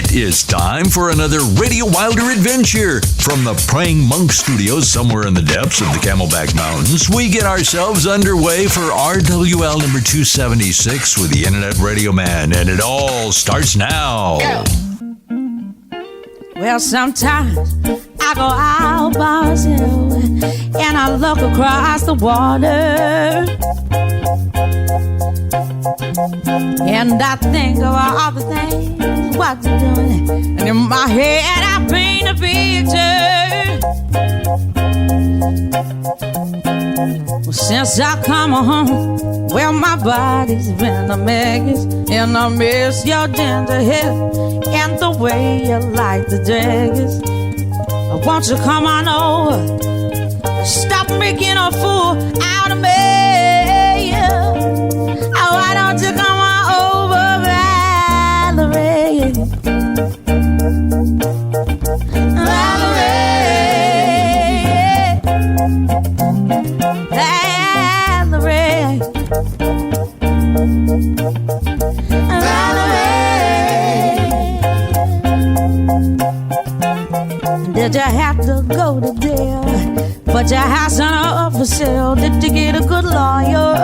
It is time for another Radio Wilder adventure. From the Praying Monk Studios somewhere in the depths of the Camelback Mountains, we get ourselves underway for RWL number 276 with the Internet Radio Man, and it all starts now. Yeah. Well, sometimes I go out by myself and I look across the water, and I think of all the things what you're doing, and in my head I paint a picture. Well, since I come home, well, my body's been a mess, and I miss your ginger hair and the way you like the daggers. Won't you come on over? Stop making a fool out of me. Why don't you come on over, Valerie? Valerie, Valerie, Valerie. Did you have to go to jail? But your house on up for sale. Did you get a good lawyer?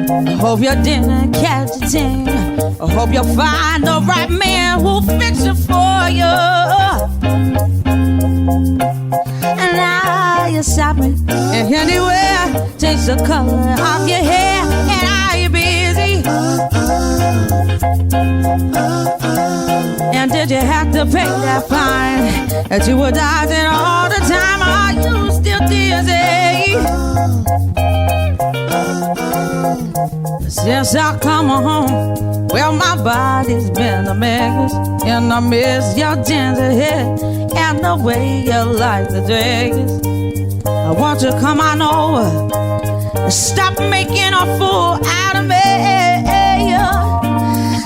I hope you didn't catch a thing. I hope you'll find the right man who'll fix it for you. And now you're shopping, and anywhere change the color of your hair. And are you busy? And did you have to pay that fine that you were dodging all the time? Are you still dizzy? Since I come home, well, my body's been a mess, and I miss your ginger hair and the way you like the dress. I want you to come on over and stop making a fool out of me.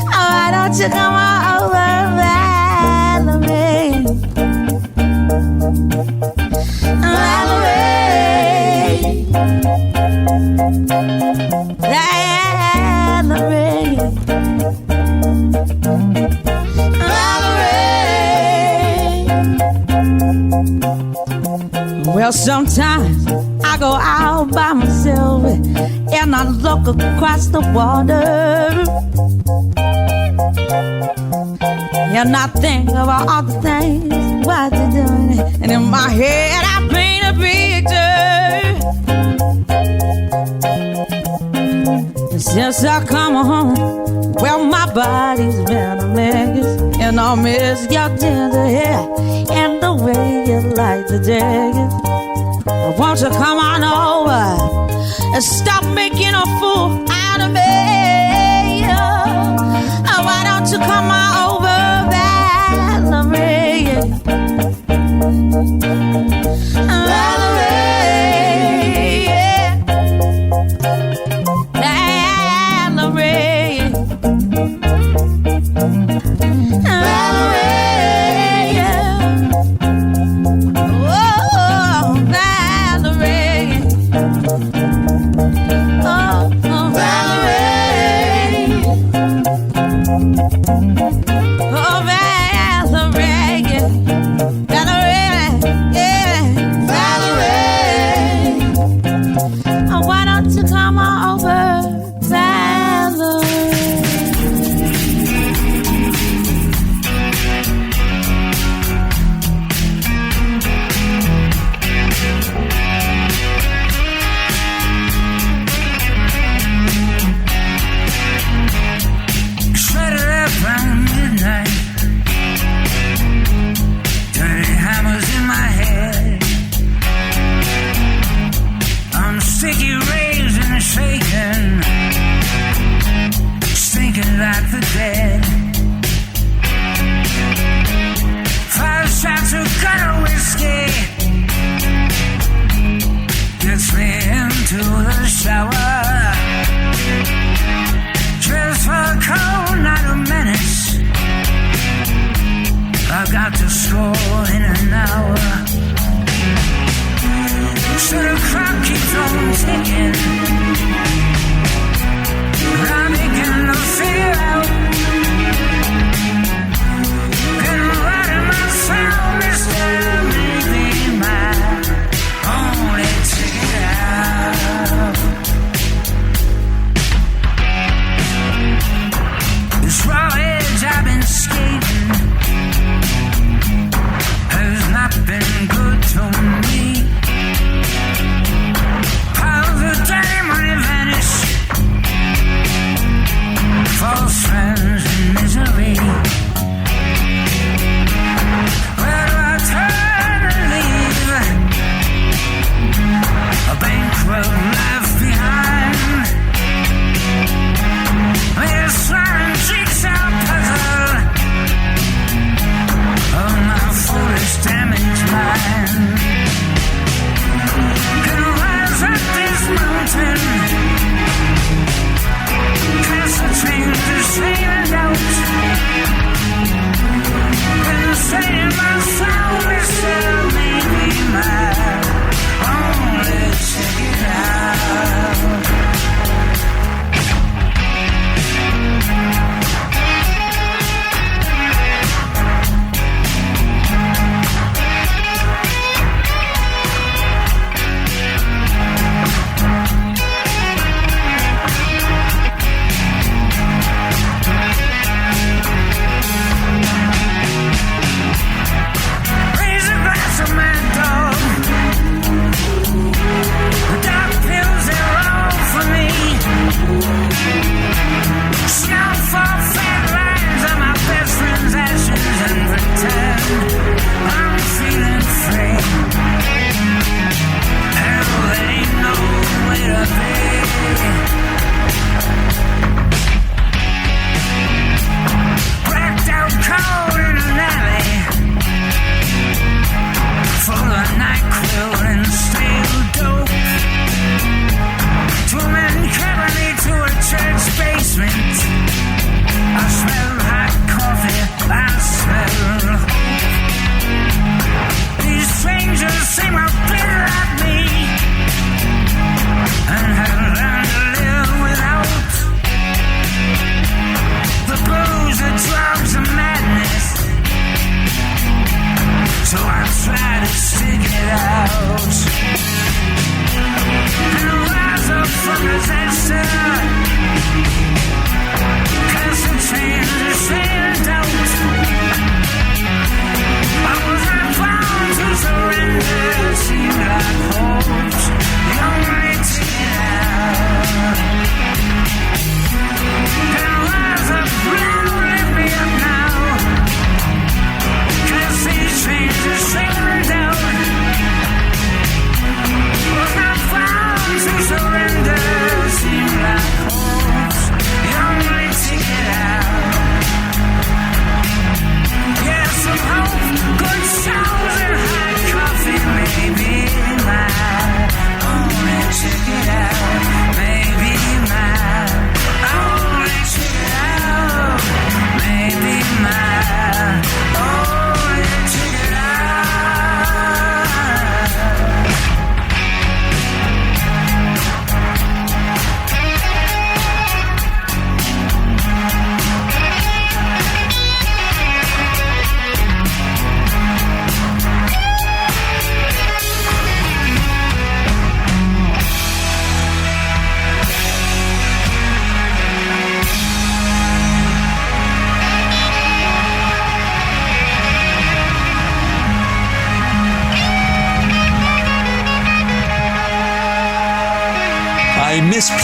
Why don't you come on over, Valerie? Valerie, Valerie, Valerie. Well, sometimes I go out by myself and I look across the water, and I think about all the things what you're doing, and in my head I paint a picture. Since I come home, well, my body's been a mess, and I miss your ginger hair and the way you like the daggers. Won't you come on over and stop making a fool out of me? Why don't you come on over, Valerie? Valerie, Valerie, Valerie, oh, Valerie, oh, Valerie, oh, Valerie, Valerie, yeah,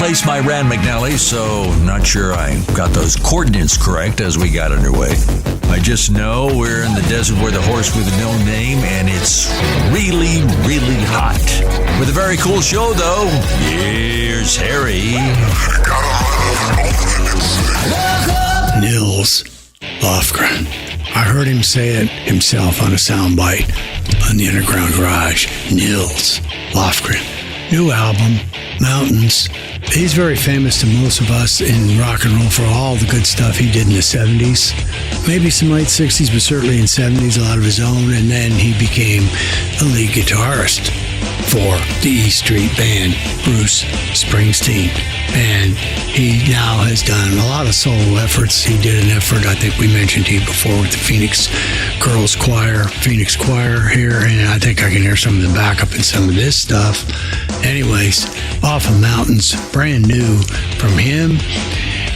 replaced my Rand McNally, so not sure I got those coordinates correct as we got underway. I just know we're in the desert where the horse with no name, and it's really, really hot. With a very cool show, though, here's Harry. Nils Lofgren. I heard him say it himself on a soundbite on the Underground Garage. Nils Lofgren. New album, Mountains. He's very famous to most of us in rock and roll for all the good stuff he did in the 70s. Maybe some late 60s, but certainly in 70s, a lot of his own. And then he became the lead guitarist for the E Street Band, Bruce Springsteen. And he now has done a lot of solo efforts. He did an effort, I think we mentioned to you before, with the Phoenix Choir here. And I think I can hear some of the backup in some of this stuff. Anyways, off of Mountains, brand new from him.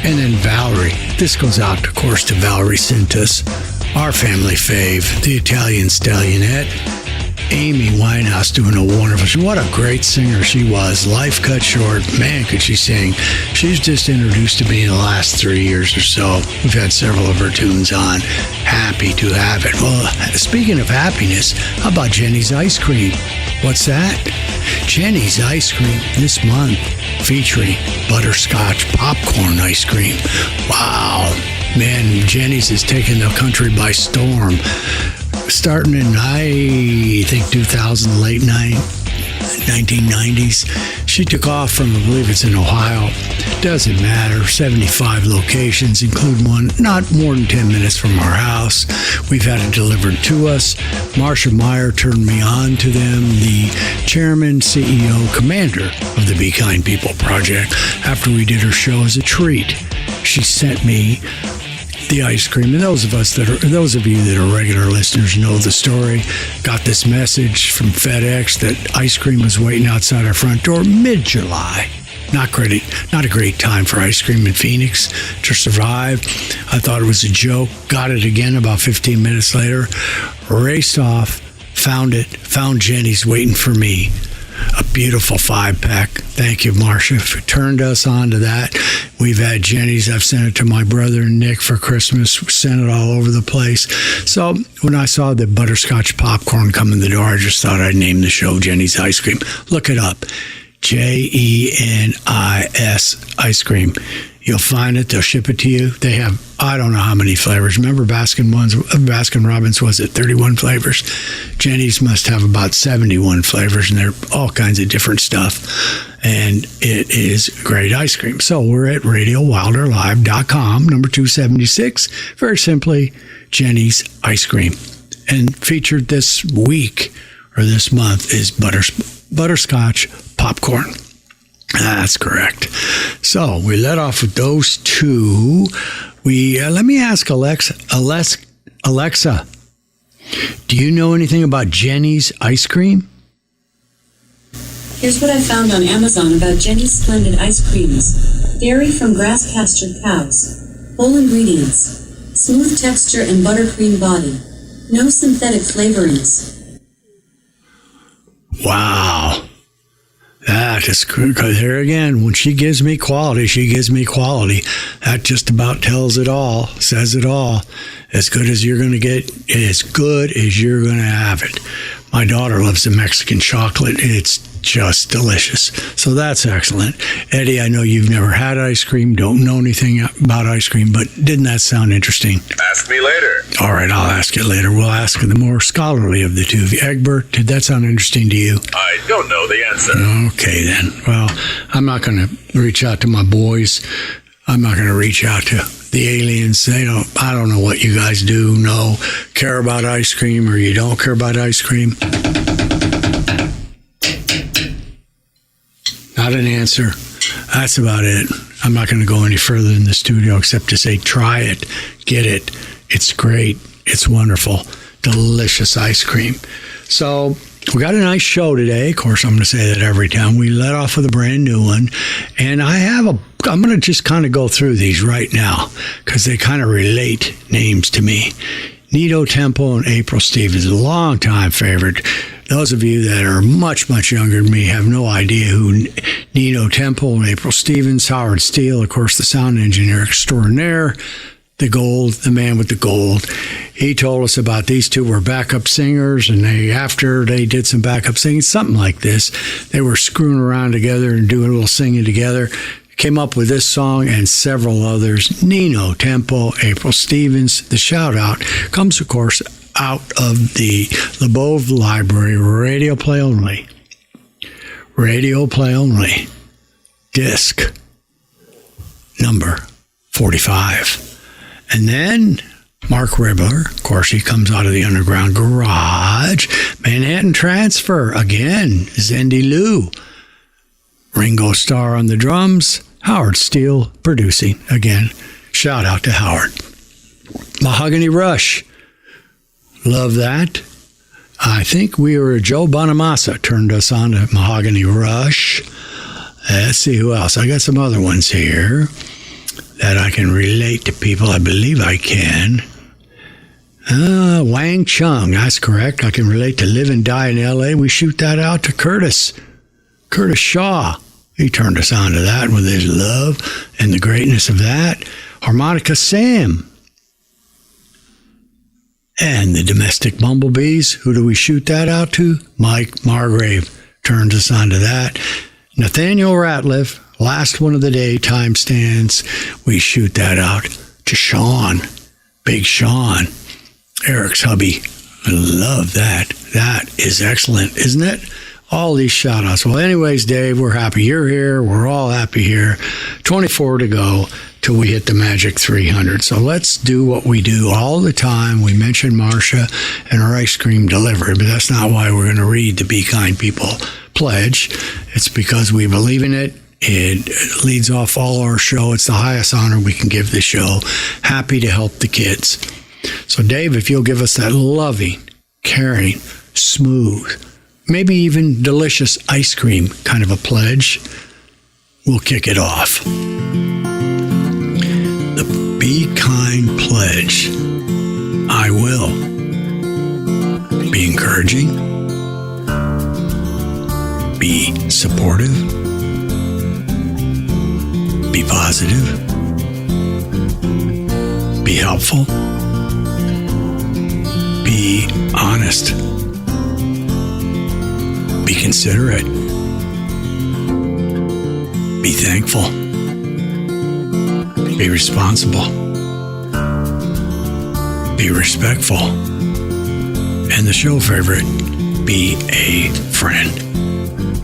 And then Valerie. This goes out, of course, to Valerie Sintas, our family fave, the Italian stallionette. Amy Winehouse doing a wonderful. What a great singer she was. Life cut short. Man, could she sing. She's just introduced to me in the last 3 years or so. We've had several of her tunes on. Happy to have it. Well, speaking of happiness, how about Jeni's Ice Cream? What's that? Jeni's Ice Cream this month featuring butterscotch popcorn ice cream. Wow. Man, Jeni's is taking the country by storm. Starting in, I think, 2000, late 1990s. She took off from, I believe it's in Ohio. Doesn't matter. 75 locations, include one not more than 10 minutes from our house. We've had it delivered to us. Marcia Meyer turned me on to them, the chairman, CEO, commander of the Be Kind People Project. After we did her show as a treat, she sent me the ice cream. And those of you that are regular listeners know the story. Got this message from FedEx that ice cream was waiting outside our front door mid-July. Not a great time for ice cream in Phoenix to survive. I thought it was a joke. Got it again about 15 minutes later. Raced off, found Jeni's waiting for me. A beautiful 5-pack. Thank you, Marcia, for turned us on to that. We've had Jeni's. I've sent it to my brother and Nick for Christmas. We sent it all over the place. So when I saw the butterscotch popcorn come in the door, I just thought I'd name the show Jeni's Ice Cream. Look it up. Jenis Ice Cream. You'll find it. They'll ship it to you. They have, I don't know how many flavors. Remember Baskin Robbins was at 31 flavors. Jeni's must have about 71 flavors, and they're all kinds of different stuff. And it is great ice cream. So we're at RadioWilderLive.com, number 276. Very simply, Jeni's Ice Cream. And featured this week, or this month, is butterscotch popcorn. That's correct. So we let off with those two. Let me ask Alexa, do you know anything about Jeni's Ice Cream? Here's what I found on Amazon about Jeni's splendid ice creams. Dairy from grass-pastured cows. Whole ingredients. Smooth texture and buttercream body. No synthetic flavorings. Wow. That is good. Here again, when she gives me quality, she gives me quality. That just about tells it all, says it all. As good as you're going to get, as good as you're going to have it. My daughter loves the Mexican chocolate. It's just delicious. So that's excellent. Eddie, I know you've never had ice cream, don't know anything about ice cream, but didn't that sound interesting? Ask me later. All right, I'll ask you later. We'll ask the more scholarly of the two. Egbert, did that sound interesting to you? I don't know the answer. Okay, then. Well, I'm not going to reach out to my boys. I'm not going to reach out to the aliens. I don't know what you guys do, care about ice cream, or you don't care about ice cream. Not an answer. That's about it. I'm not going to go any further in the studio except to say, try it, get it. It's great. It's wonderful. Delicious ice cream. So we got a nice show today. Of course, I'm going to say that every time. We let off with a brand new one. And I'm going to just kind of go through these right now because they kind of relate names to me. Nino Temple and April Stevens, a longtime favorite. Those of you that are much, much younger than me have no idea who Nino Temple and April Stevens, Howard Steele, of course, the sound engineer extraordinaire, the man with the gold. He told us about these two were backup singers, and after they did some backup singing, something like this, they were screwing around together and doing a little singing together. Came up with this song and several others. Nino Temple, April Stevens. The shout out comes, of course, out of the LeBeau Library, radio play only. Radio play only. Disc number 45. And then Mark Ribler, of course, he comes out of the Underground Garage. Manhattan Transfer, again, Zendy Lou. Ringo Starr on the drums. Howard Steele producing, again. Shout out to Howard. Mahogany Rush. Love that. I think Joe Bonamassa turned us on to Mahogany Rush. Let's see who else. I got some other ones here that I can relate to people. I believe I can. Wang Chung, that's correct. I can relate to Live and Die in L.A. We shoot that out to Curtis Shaw. He turned us on to that with his love and the greatness of that. Harmonica Sam. And the Domestic Bumblebees. Who do we shoot that out to? Mike Margrave turns us on to that. Nathaniel Ratliff, last one of the day, time stands. We shoot that out to Sean, Big Sean, Eric's hubby. I love that. That is excellent, isn't it? All these shout outs. Well, anyways, Dave, we're happy you're here. We're all happy here. 24 to go till we hit the magic 300. So let's do what we do all the time. We mention Marcia and her ice cream delivery, but that's not why we're going to read the Be Kind People pledge. It's because we believe in it. It leads off all our show. It's the highest honor we can give the show. Happy to help the kids. So, Dave, if you'll give us that loving, caring, smooth, maybe even delicious ice cream kind of a pledge, we'll kick it off. The Be Kind pledge. I will be encouraging, be supportive, be positive, be helpful, be honest, be considerate, be thankful, be responsible, be respectful, and the show favorite, be a friend.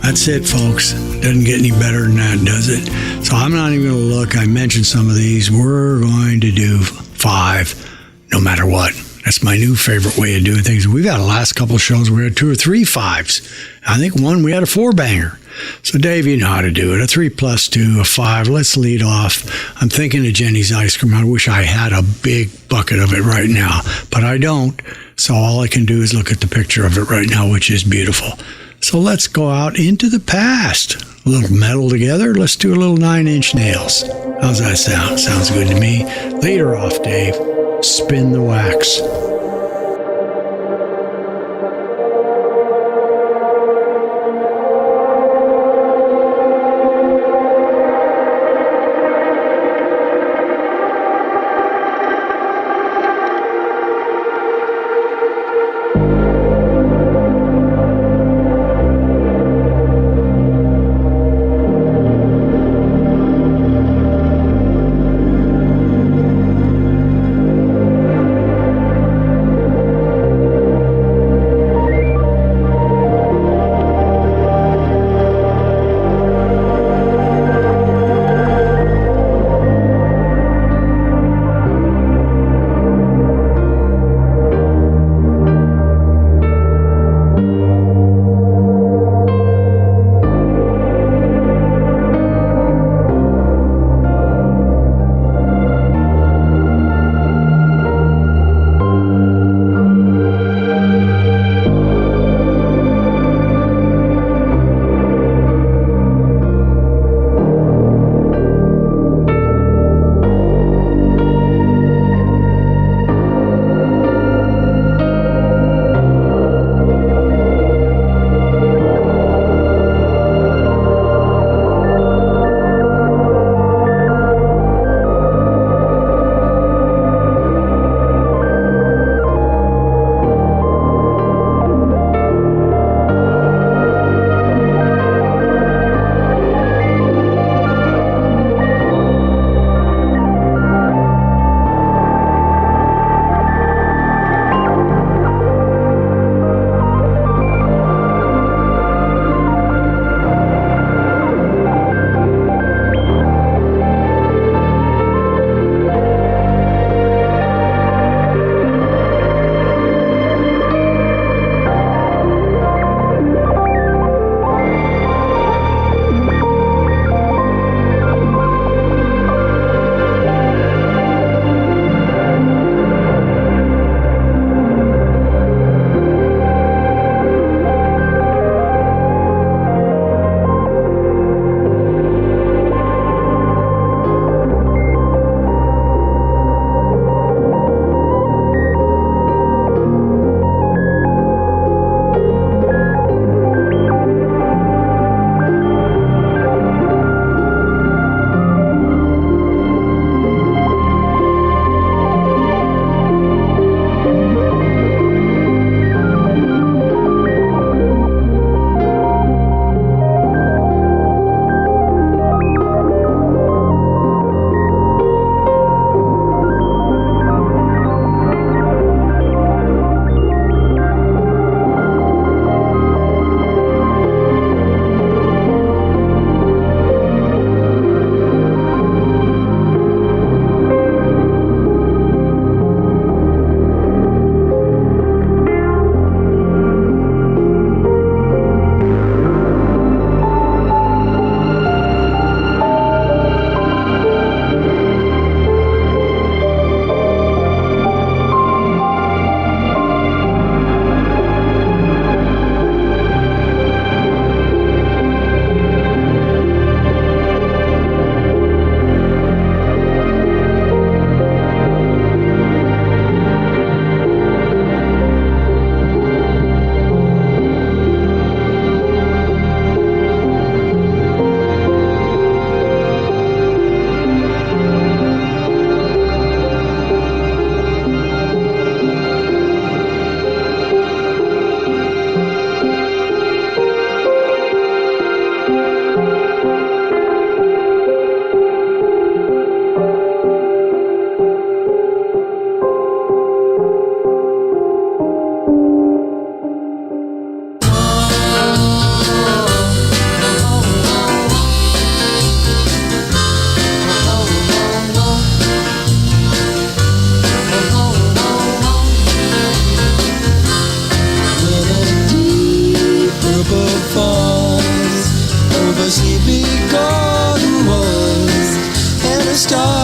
That's it, folks. Doesn't get any better than that, does it? So I'm not even going to look. I mentioned some of these. We're going to do 5 no matter what. That's my new favorite way of doing things. We've had the last couple of shows where we had 2 or 3 5s. I think one we had a 4-banger. So, Dave, you know how to do it. A 3 plus 2, a 5. Let's lead off. I'm thinking of Jenny's ice cream. I wish I had a big bucket of it right now, but I don't. So all I can do is look at the picture of it right now, which is beautiful. So let's go out into the past. A little metal together. Let's do a little 9-inch nails. How's that sound? Sounds good to me. Lead her off, Dave. Spin the wax.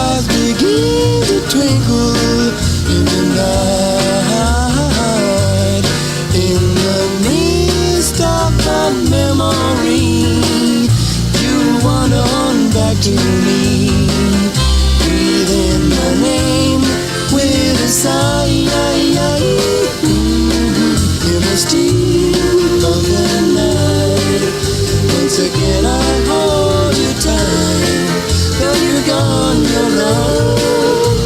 stars begin to twinkle in the night. In the mist of my memory, you wander on back to me. Breathe in my name with a sigh. In the steam of the night, once again I hold you tight. Though you're gone, your love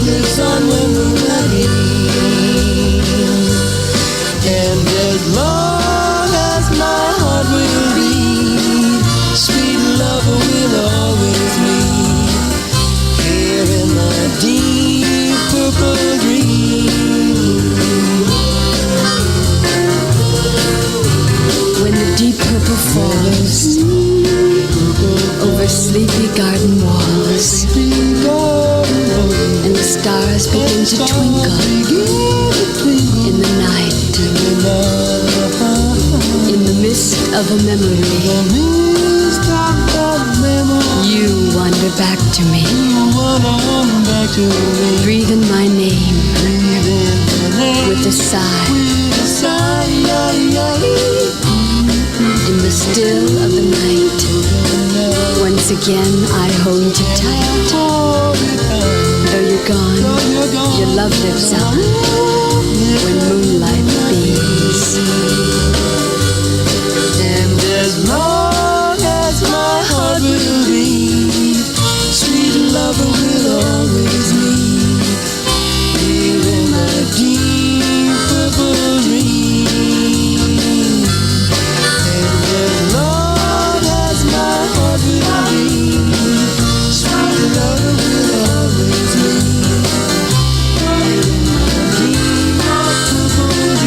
lives on when we're ready. And as long as my heart will beat, sweet love will always meet here in my deep purple dream. When the deep purple falls over sleepy garden walls, and the stars begin to twinkle in the night, in the mist of a memory, you wander back to me. Breathe in my name with a sigh. In the still of the night, once again I hold you tight. Though you're gone, your love lives on when moonlight beams. And as long as my heart will beat, sweet love will always meet here in my deep purple dream. And as long as my heart will beat, sweet love will always meet here in my deep purple dream.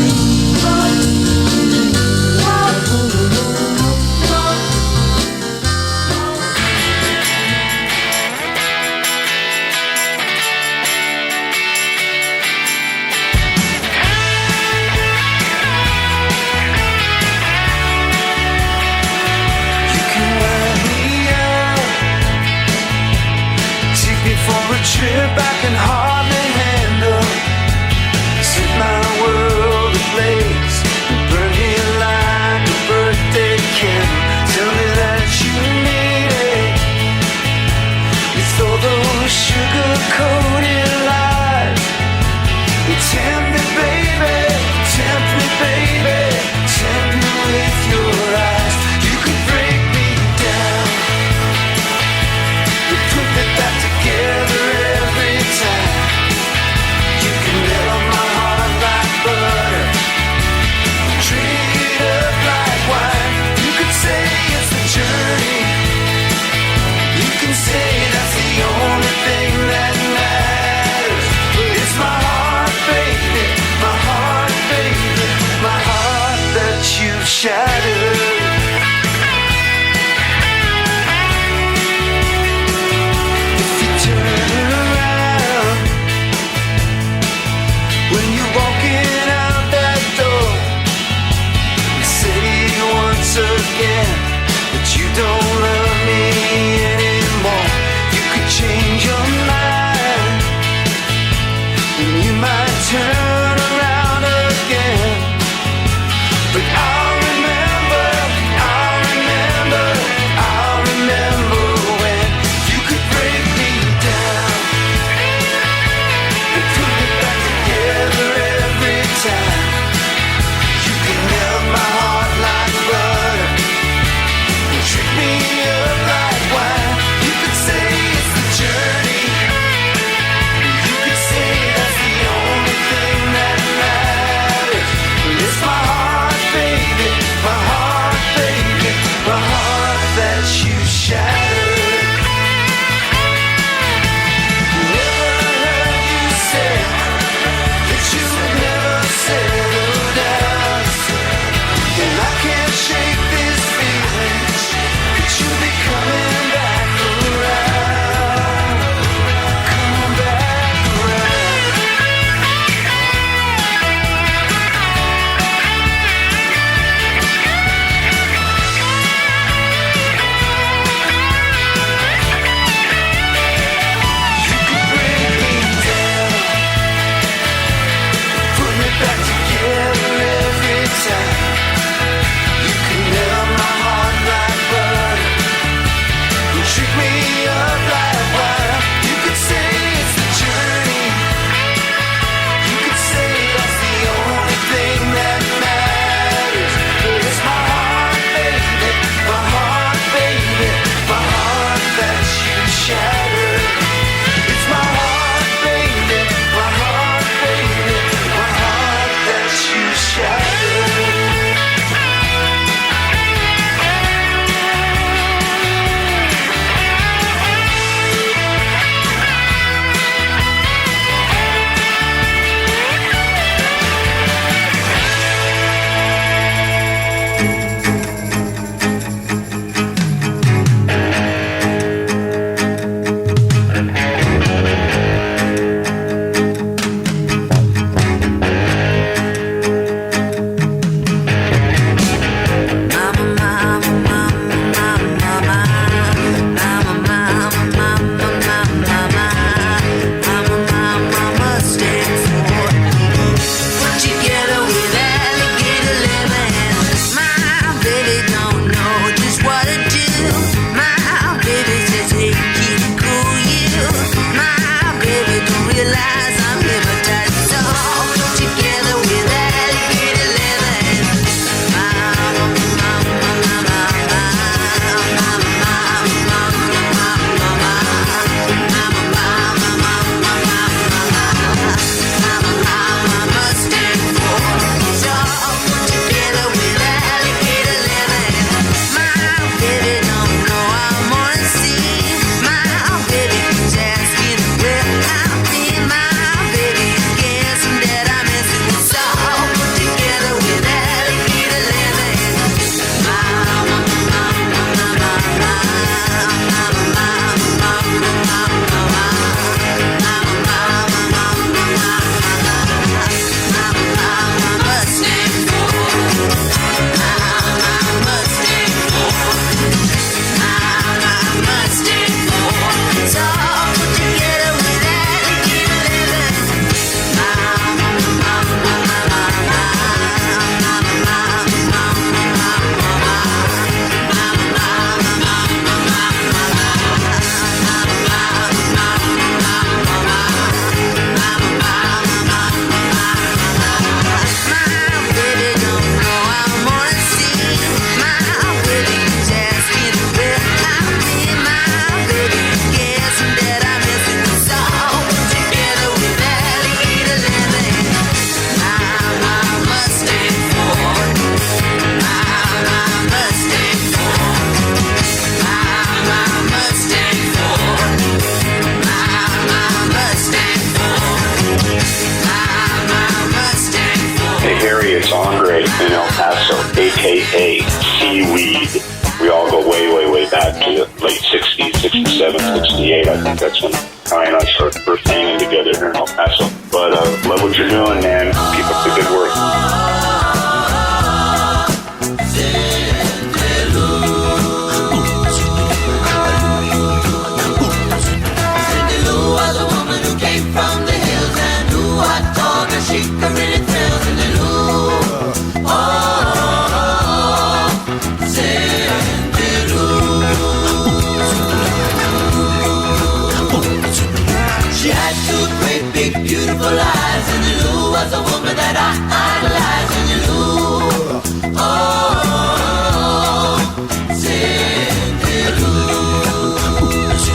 AKA Seaweed. We all go way, way, way back to the late 60s, 67, 68. I think that's when Kai and I started first hanging together here in El Paso. But love what you're doing, man. Keep up the good work. From the hills, and ooh, I told her she could really thrill. And ooh, oh, Cindy Lou. She had two great, big, beautiful eyes, and Lou was a woman that I idolized. And Lou, oh, Cindy Lou. She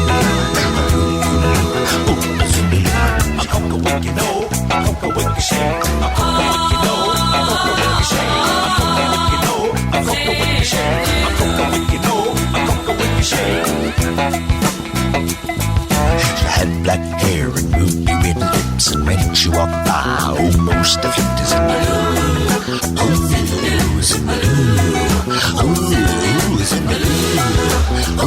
had black hair and ruby red lips, and when she walked by, almost a fit as in the loo. Oh, is in the loo. Oh, is in the loo. Oh,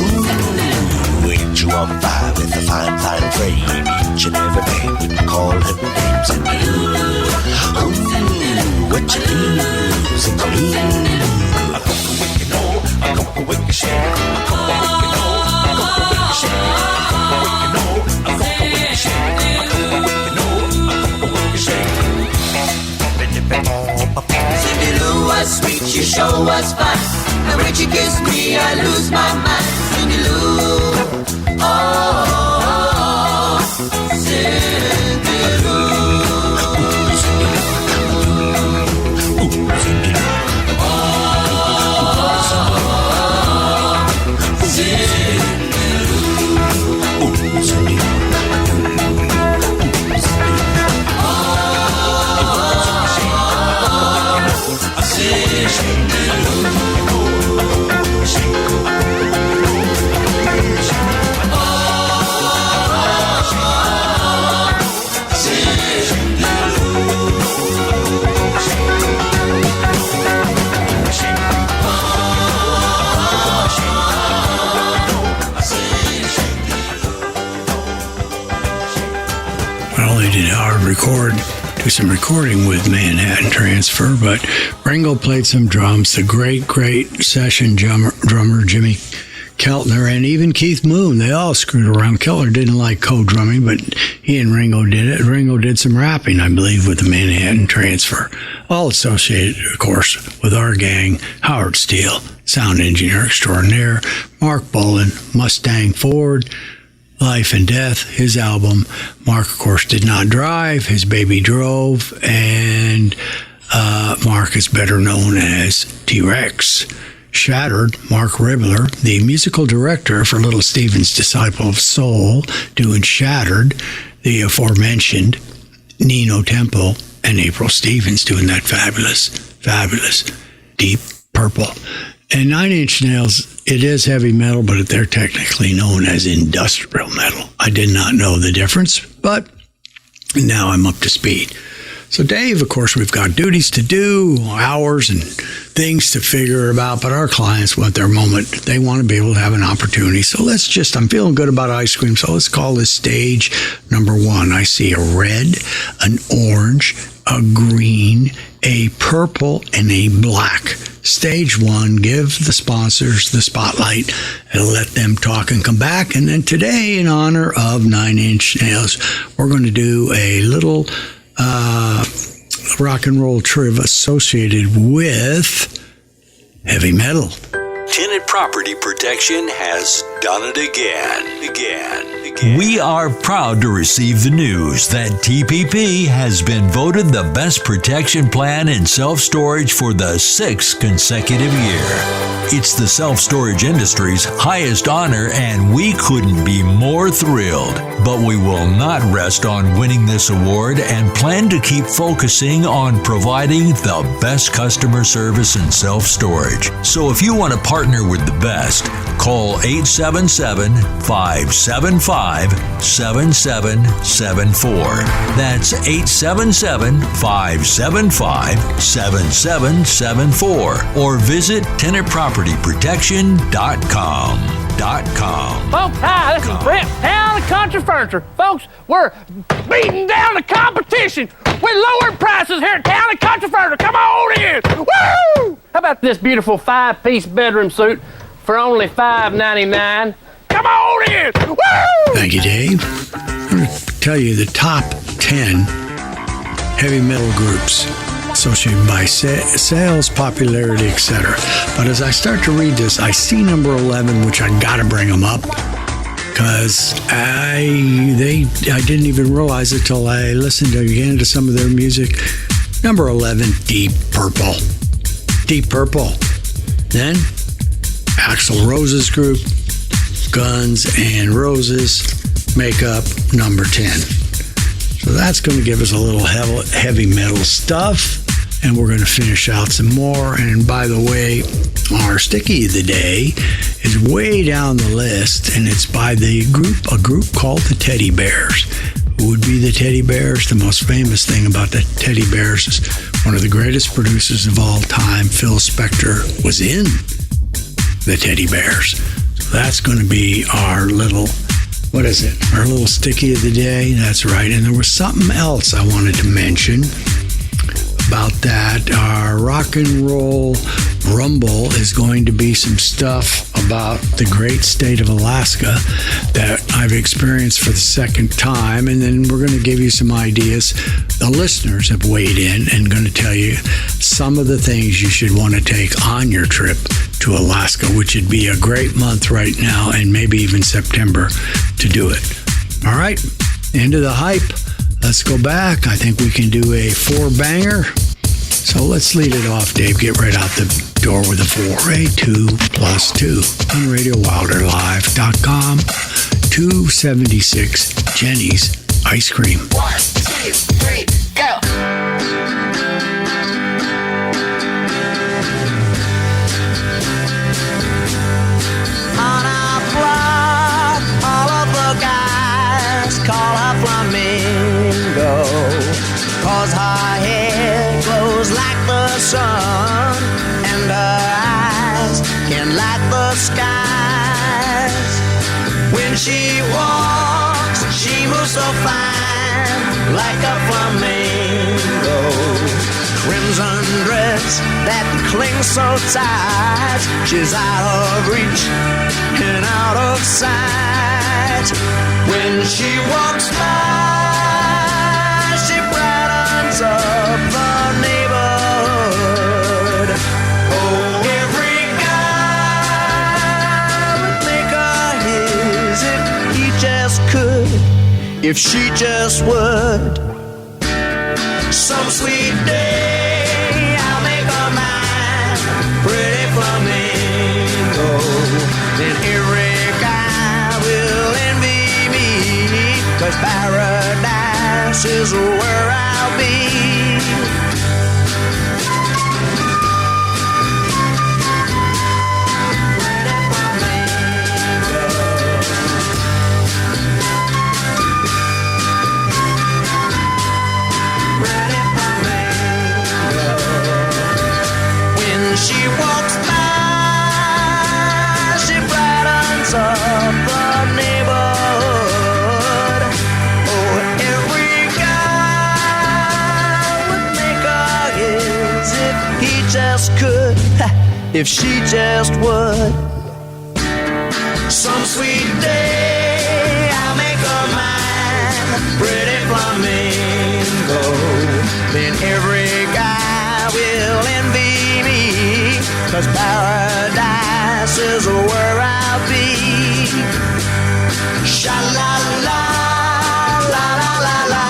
when she walked by with a fine, fine frame, each and every man would call her names in the loo. Oh, what you lose in the loo. I go with you know, I go with you share, I go with you know, I go with you share, I go with you know, I go with you share, I go with you know, I go with you share. Cindy Lou was sweet, she sure was fine, and when she kissed me, I lose my mind. Cindy Lou, oh, Cindy Lou. Do some recording with Manhattan Transfer, but Ringo played some drums. The great session drummer Jimmy Keltner and even Keith Moon, they all screwed around. Keltner didn't like co-drumming, but he and Ringo did it. Ringo did some rapping, I believe, with the Manhattan Transfer. All associated, of course, with our gang, Howard Steele, sound engineer extraordinaire, Mark Bolan, Mustang Ford, Life and Death, his album. Mark, of course, did not drive. His baby drove. And Mark is better known as T-Rex. Shattered, Mark Ribler, the musical director for Little Steven's Disciple of Soul, doing Shattered. The aforementioned Nino Tempo and April Stevens doing that fabulous Deep Purple. And Nine Inch Nails, it is heavy metal, but they're technically known as industrial metal. I did not know the difference, but now I'm up to speed. So Dave, of course, we've got duties to do, hours and things to figure about, but our clients want their moment. They want to be able to have an opportunity. So I'm feeling good about IceCream, so let's call this stage number 1. I see a red, an orange, a green, a purple, and a black. Stage 1, give the sponsors the spotlight and let them talk and come back. And then today, in honor of Nine Inch Nails, we're going to do a little rock and roll trivia associated with heavy metal. Tenant Property Protection has done it again. We are proud to receive the news that TPP has been voted the best protection plan in self-storage for the 6th consecutive year. It's the self-storage industry's highest honor, and we couldn't be more thrilled. But we will not rest on winning this award and plan to keep focusing on providing the best customer service in self-storage. So if you want to partner with the best, call 877 877-575-7774. That's 877-575-7774. Or visit tenantpropertyprotection.com. Folks, hi, this is Brent, Town and Country Furniture. Folks, we're beating down the competition with lower prices here at Town and Country Furniture. Come on in. Woo! How about this beautiful 5-piece bedroom suit for only $5.99? Come on in. Woo! Thank you, Dave. I'm going to tell you the top 10 heavy metal groups associated by sales, popularity, etc. But as I start to read this, I see number 11, which I got to bring them up because I didn't even realize it till I listened again to some of their music. Number 11, Deep Purple. Deep Purple. Then Axl Rose's group, Guns N' Roses, make up number 10. So that's going to give us a little heavy metal stuff. And we're going to finish out some more. And by the way, our sticky of the day is way down the list, and it's by a group called the Teddy Bears. Who would be the Teddy Bears? The most famous thing about the Teddy Bears is one of the greatest producers of all time, Phil Spector, was in the Teddy Bears. So that's going to be our little, our little sticky of the day. That's right. And there was something else I wanted to mention about that. Our rock and roll rumble is going to be some stuff about the great state of Alaska that I've experienced for the second time, and then we're going to give you some ideas. The listeners have weighed in and going to tell you some of the things you should want to take on your trip to Alaska, which would be a great month right now and maybe even September to do it. All right, end of the hype. Let's go back. I think we can do a 4-banger. So let's lead it off, Dave. Get right out the door with a 4. A 2 plus 2 on RadioWilderLive.com. 276 Jeni's Ice Cream. 1, 2, 3, go. On our block, all of the guys call her Flamingo, 'cause her hair glows like the sun and her eyes can light the skies. When she walks, she moves so fine, like a flamingo. Crimson dress that clings so tight, she's out of reach and out of sight. When she walks by, she brightens up the neighborhood. Oh, every guy would make her his if he just could, if she just would. Some sweet day I'll make her mine, pretty flamingo. Then every guy will envy me, 'cause paradise is where I'll be. She walks by, she brightens up the neighborhood. Oh, every guy would make her his if he just could, if she just would. Some sweet day I'll make her mine, pretty flamingo. Then every guy will envy me, 'cause paradise is where I'll be. Sha-la-la, la-la-la-la,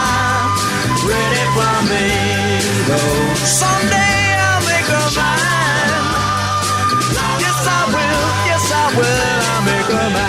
pretty flamingo. Someday I'll make her mine. Yes, I will, I'll make her mine.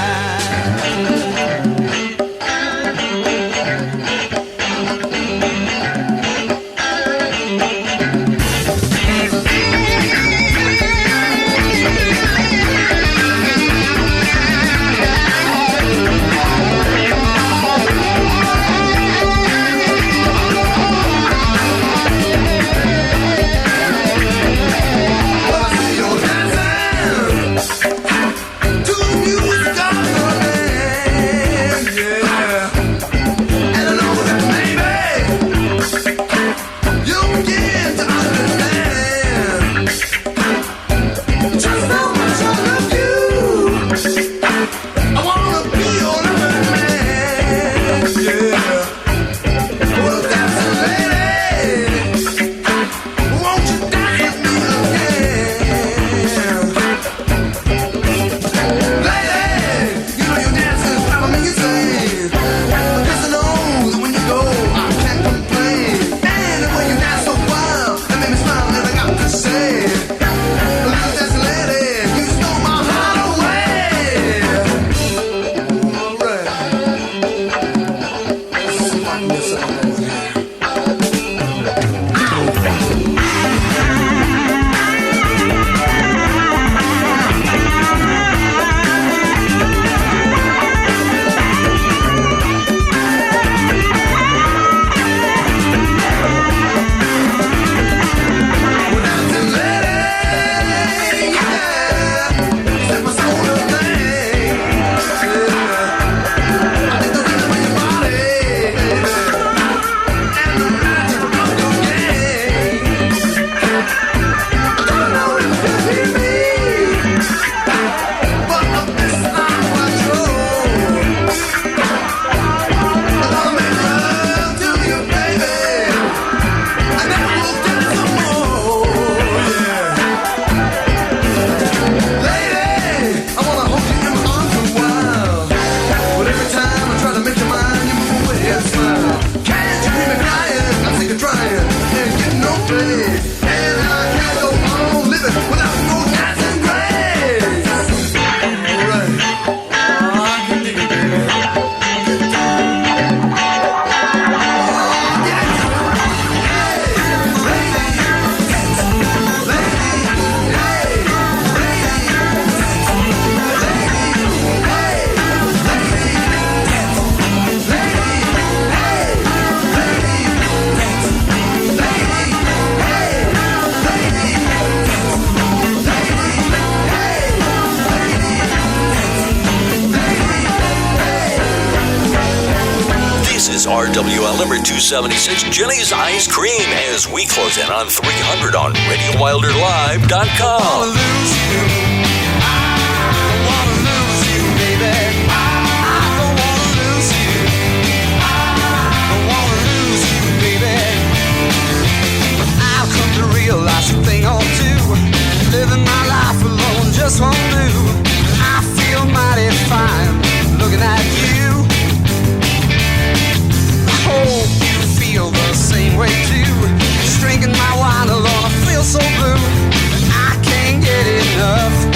RWL number 276, Jeni's Ice Cream, as we close in on 300 on RadioWilderLive.com. Realize a thing or two. Living my life alone just won't do. I feel mighty fine looking at you. I hope you feel the same way too. Just drinking my wine alone, I feel so blue. I can't get enough.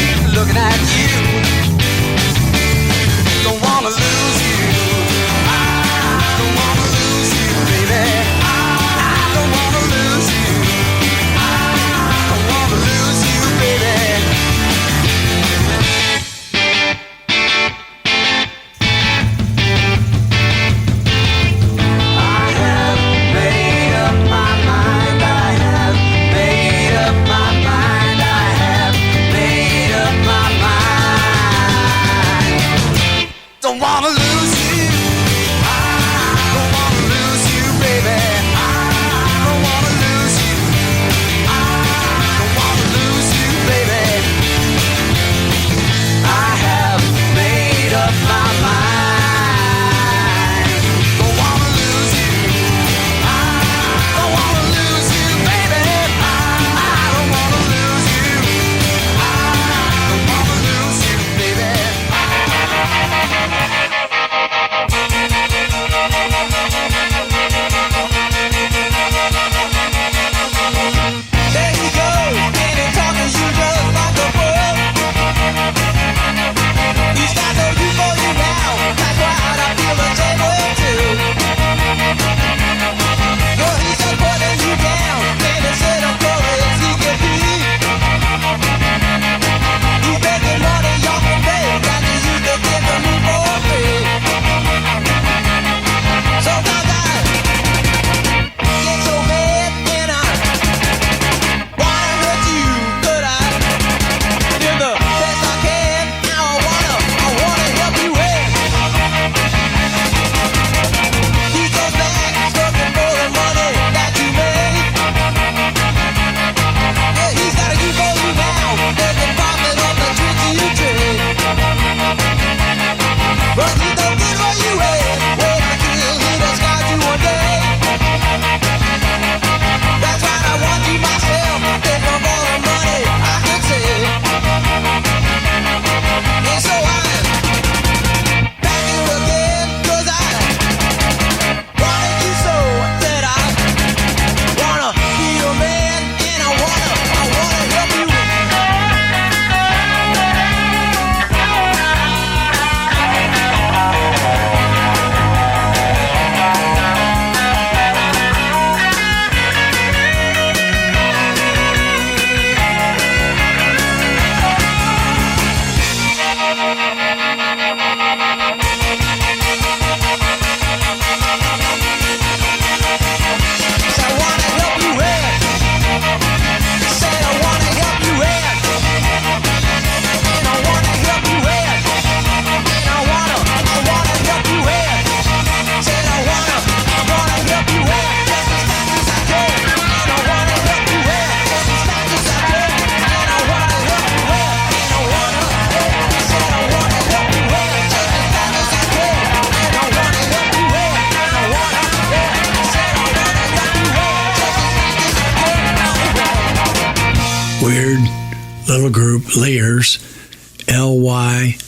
weird little group, Lyres, Lyres.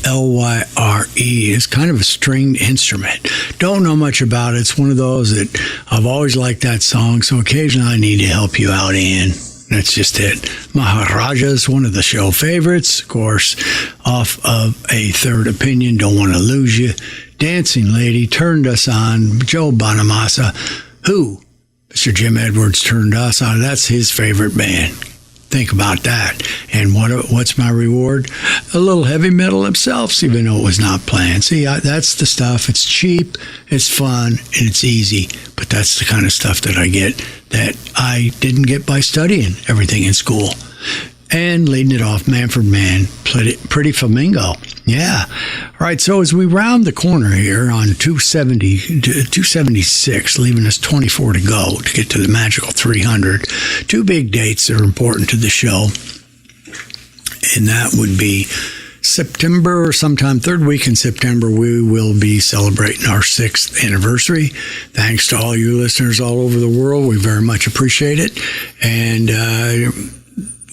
Lyre is kind of a stringed instrument. Don't know much about it. It's one of those that I've always liked that song, so occasionally I need to help you out, Ian. That's just it. Maharaja is one of the show favorites, of course, off of A Third Opinion, Don't Want to Lose You. Dancing Lady turned us on. Joe Bonamassa, who Mr. Jim Edwards turned us on. That's his favorite band. Think about that. And what's my reward? A little heavy metal himself, even though it was not planned. See, that's the stuff. It's cheap, it's fun, and it's easy. But that's the kind of stuff that I get that I didn't get by studying everything in school. And leading it off, Manfred Mann, Pretty Flamingo. Yeah. All right, so as we round the corner here on 276, leaving us 24 to go to get to the magical 300, two big dates that are important to the show. And that would be September, or sometime third week in September, we will be celebrating our 6th anniversary. Thanks to all you listeners all over the world. We very much appreciate it. And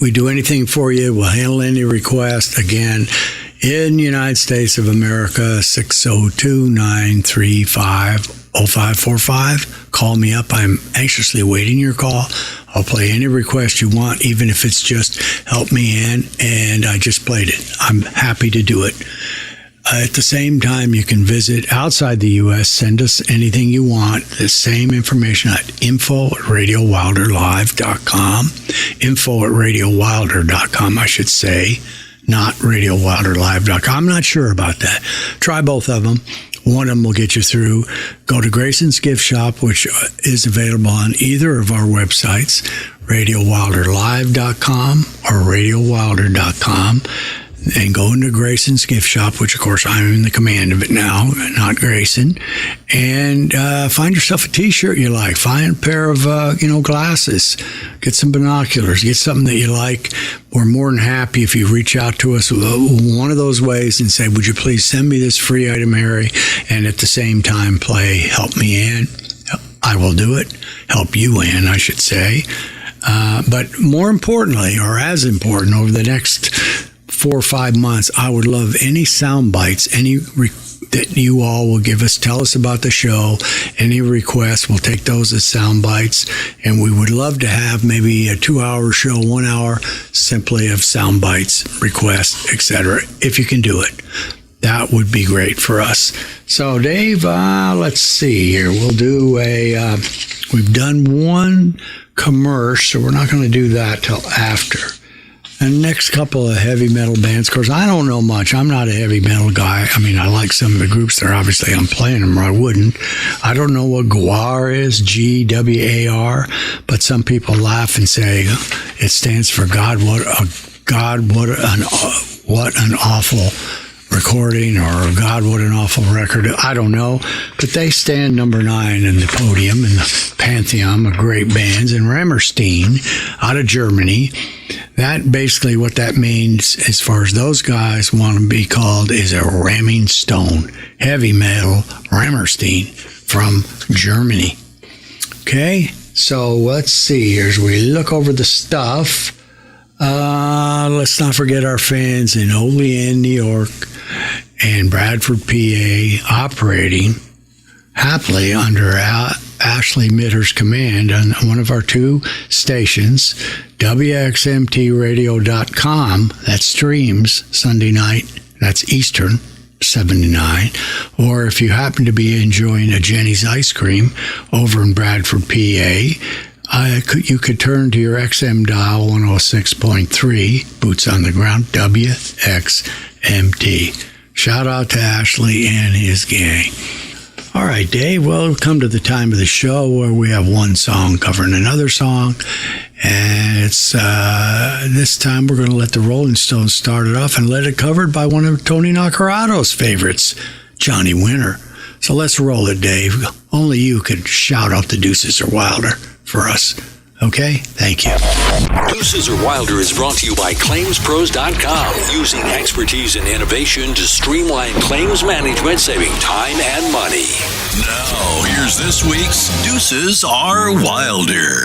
we do anything for you. We'll handle any request. Again, in the United States of America, 602-935-0545. Call me up. I'm anxiously awaiting your call. I'll play any request you want, even if it's just help me in, and I just played it. I'm happy to do it. At the same time, you can visit outside the U.S. Send us anything you want. The same information at info@RadioWilderLive.com. Info@RadioWilder.com, I should say. Not RadioWilderLive.com. I'm not sure about that. Try both of them. One of them will get you through. Go to Grayson's Gift Shop, which is available on either of our websites, RadioWilderLive.com or RadioWilder.com. And go into Grayson's Gift Shop, which, of course, I'm in the command of it now, not Grayson. And find yourself a T-shirt you like. Find a pair of, glasses. Get some binoculars. Get something that you like. We're more than happy if you reach out to us one of those ways and say, would you please send me this free item, Harry? And at the same time, play Help Me In. I will do it. Help you in, I should say. But more importantly, or as important, over the next 4 or 5 months, I would love any sound bites, that you all will give us. Tell us about the show. Any requests, we'll take those as sound bites. And we would love to have maybe a 2-hour show, 1 hour, simply of sound bites, requests, etc. If you can do it, that would be great for us. So, Dave, let's see here. We'll do we've done one commercial, so we're not going to do that till after. And next couple of heavy metal bands. Of course, I don't know much. I'm not a heavy metal guy. I mean, I like some of the groups there. Obviously, I'm playing them or I wouldn't. I don't know what GWAR is, GWAR, but some people laugh and say it stands for God. What an awful recording, or God, what an awful record. I don't know, but they stand number 9 in the podium in the pantheon of great bands. And Rammerstein out of Germany, that basically what that means as far as those guys want to be called is a ramming stone. Heavy metal Rammerstein from Germany. Okay, so let's see here as we look over the stuff. Let's not forget our fans in Olean, New York, and Bradford, PA, operating happily under Ashley Mitter's command on one of our 2 stations, WXMTRadio.com, that streams Sunday night, that's Eastern, 7 to 9. Or if you happen to be enjoying a Jeni's Ice Cream over in Bradford, PA, you could turn to your XM dial 106.3, boots on the ground, WXMT. Shout out to Ashley and his gang. All right, Dave, well, we've come to the time of the show where we have one song covering another song. And it's this time we're going to let the Rolling Stones start it off and let it covered by one of Tony Nacarato's favorites, Johnny Winter. So let's roll it, Dave. Only you could shout out the Deuces Are Wilder for us. Okay? Thank you. Deuces Are Wilder is brought to you by ClaimsPros.com, using expertise and innovation to streamline claims management, saving time and money. Now, here's Here's this week's Deuces Are Wilder.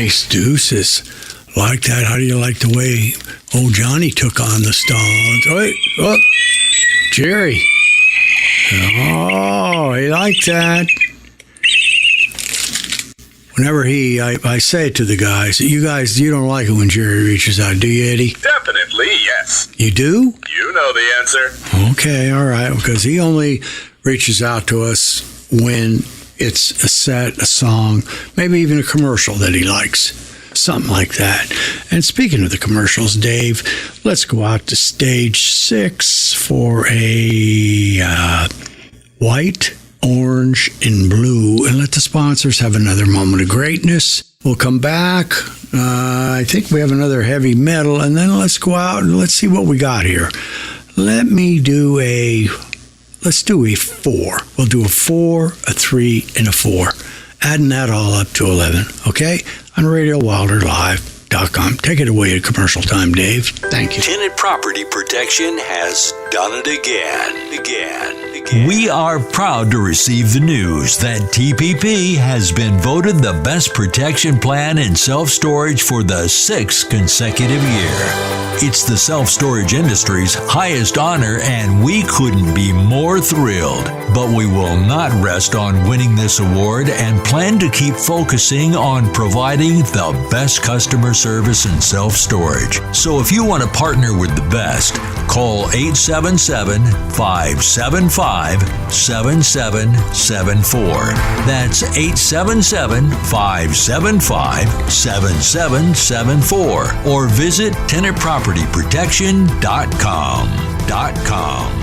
Nice deuces. Like that. How do you like the way old Johnny took on the Stones? Wait, oh, Jerry. Oh, he liked that. Whenever I say it to the guys, you don't like it when Jerry reaches out, do you, Eddie? Definitely, yes. You do? You know the answer. Okay, all right, because he only reaches out to us when it's a set, a song, maybe even a commercial that he likes, something like that. And speaking of the commercials, Dave, let's go out to stage 6 for a white, orange, and blue, and let the sponsors have another moment of greatness. We'll come back. I think we have another heavy metal, and then let's go out and let's see what we got here. Let's do a 4. We'll do a 4, a 3, and a 4. Adding that all up to 11, okay? On RadioWilderLive.com. Take it away at commercial time, Dave. Thank you. Tenant Property Protection has done it again. We are proud to receive the news that TPP has been voted the best protection plan in self-storage for the 6th consecutive year. It's the self-storage industry's highest honor, and we couldn't be more thrilled. But we will not rest on winning this award and plan to keep focusing on providing the best customer service in self-storage. So if you want to partner with the best, call 877-575-7774. That's 877-575-7774. Or visit tenantpropertyprotection.com.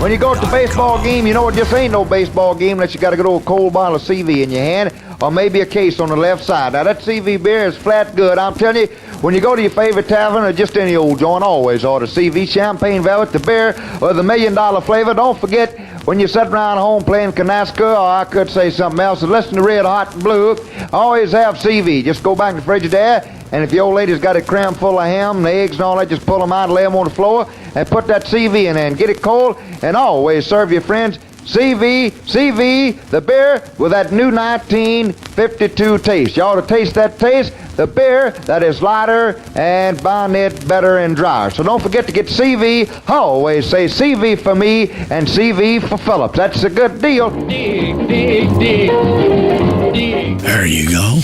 When you go to the baseball game, you know it just ain't no baseball game unless you got a good old cold bottle of CV in your hand, or maybe a case on the left side. Now that CV beer is flat good. I'm telling you, when you go to your favorite tavern or just any old joint, always order CV, champagne velvet, the beer, or the $1 million flavor. Don't forget, when you sit around home playing canasta, or I could say something else, and listen to Red Hot and Blue, always have CV. Just go back to the Frigidaire, and if your old lady's got it crammed full of ham and eggs and all that, just pull them out and lay them on the floor and put that CV in there and get it cold, and always serve your friends CV, the beer with that new 1952 taste. You ought to taste that taste, the beer that is lighter and buying it better and drier. So don't forget to get CV. I always say CV for me and CV for Phillips. That's a good deal. There you go.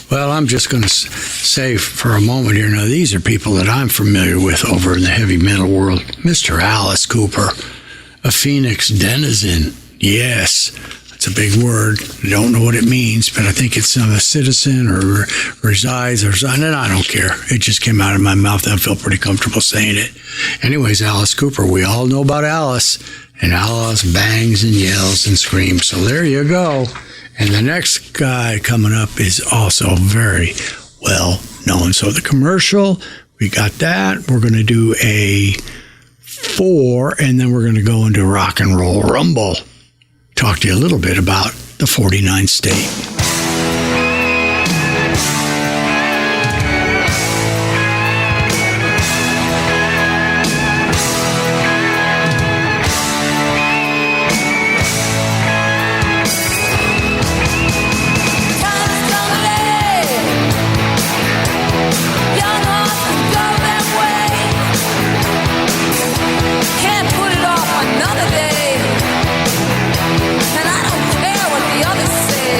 Well, I'm just going to say for a moment here, now these are people that I'm familiar with over in the heavy metal world. Mr. Alice Cooper, a Phoenix denizen. Yes, it's a big word. I don't know what it means, but I think it's a citizen or resides or something. And I don't care. It just came out of my mouth and I feel pretty comfortable saying it. Anyways, Alice Cooper, we all know about Alice. And Alice bangs and yells and screams. So there you go. And the next guy coming up is also very well known. So the commercial, we got that. We're going to do a 4, and then we're going to go into Rock and Roll Rumble. Talk to you a little bit about the 49th state. Another day, and I don't care what the others say.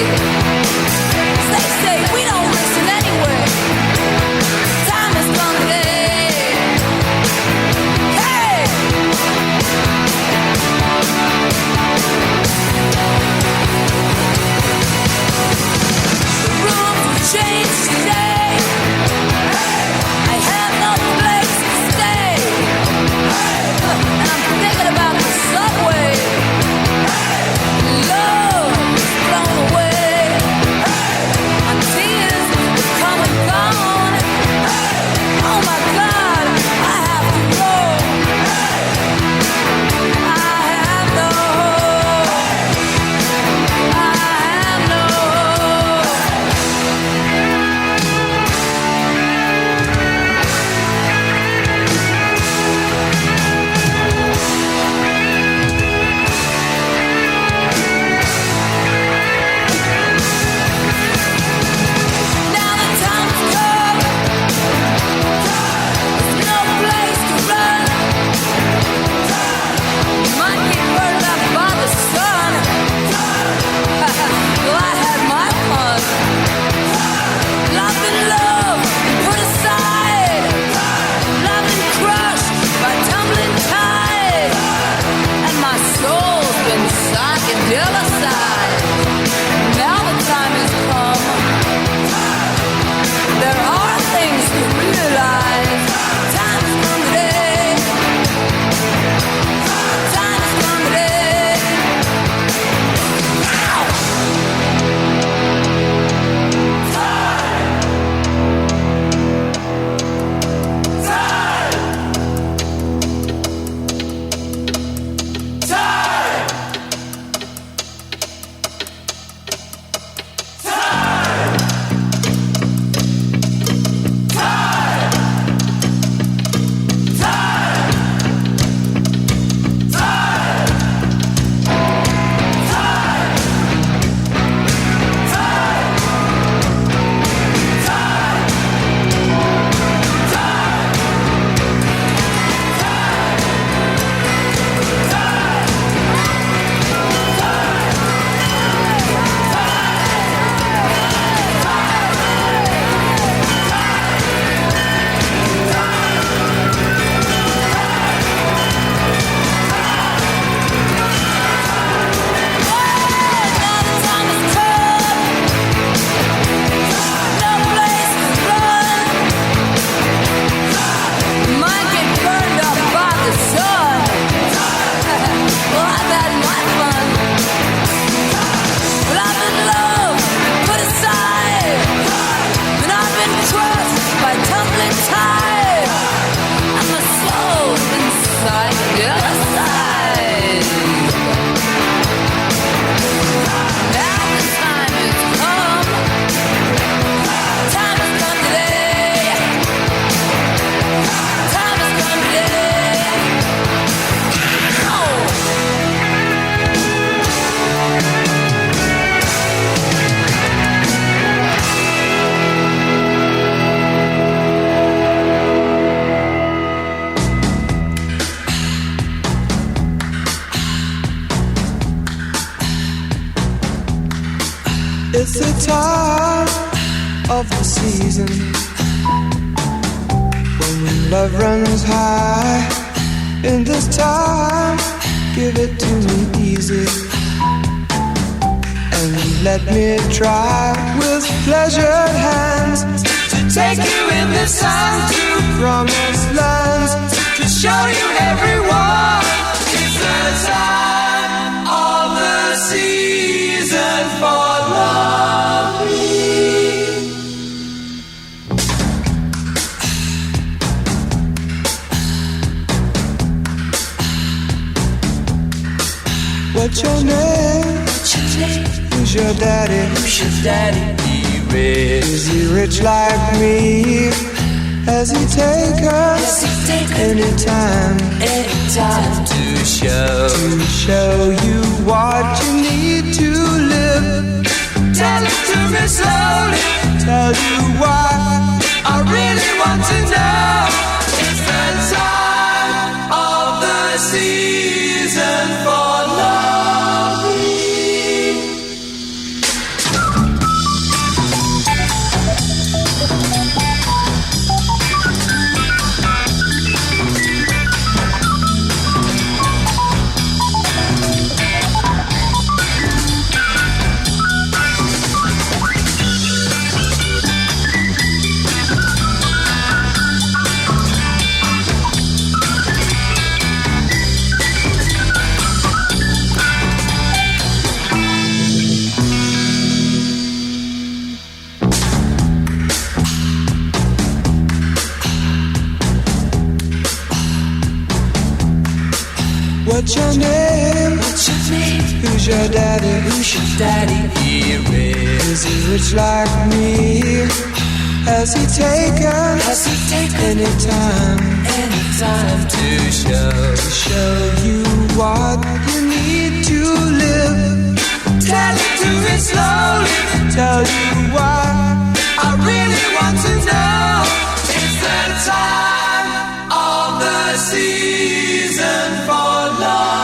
It's the time of the season when love runs high. In this time, give it to me easy and let me try with pleasured hands to take you in the sun to promised lands, to show you everyone. It's the time of the season for loving. What's your name? Who's your daddy? He rich. Is he rich like me? Has he take us anytime to show you what you need to live? Tell it to me slowly. Tell you why I really want to know. It's the time of the season for loving. What's your name? Who's your daddy? He rich. Is he rich like me? Has he taken any time to show you what you need to live? Tell it to me slowly. Tell you why I really want to know. It's the time of the season for loving.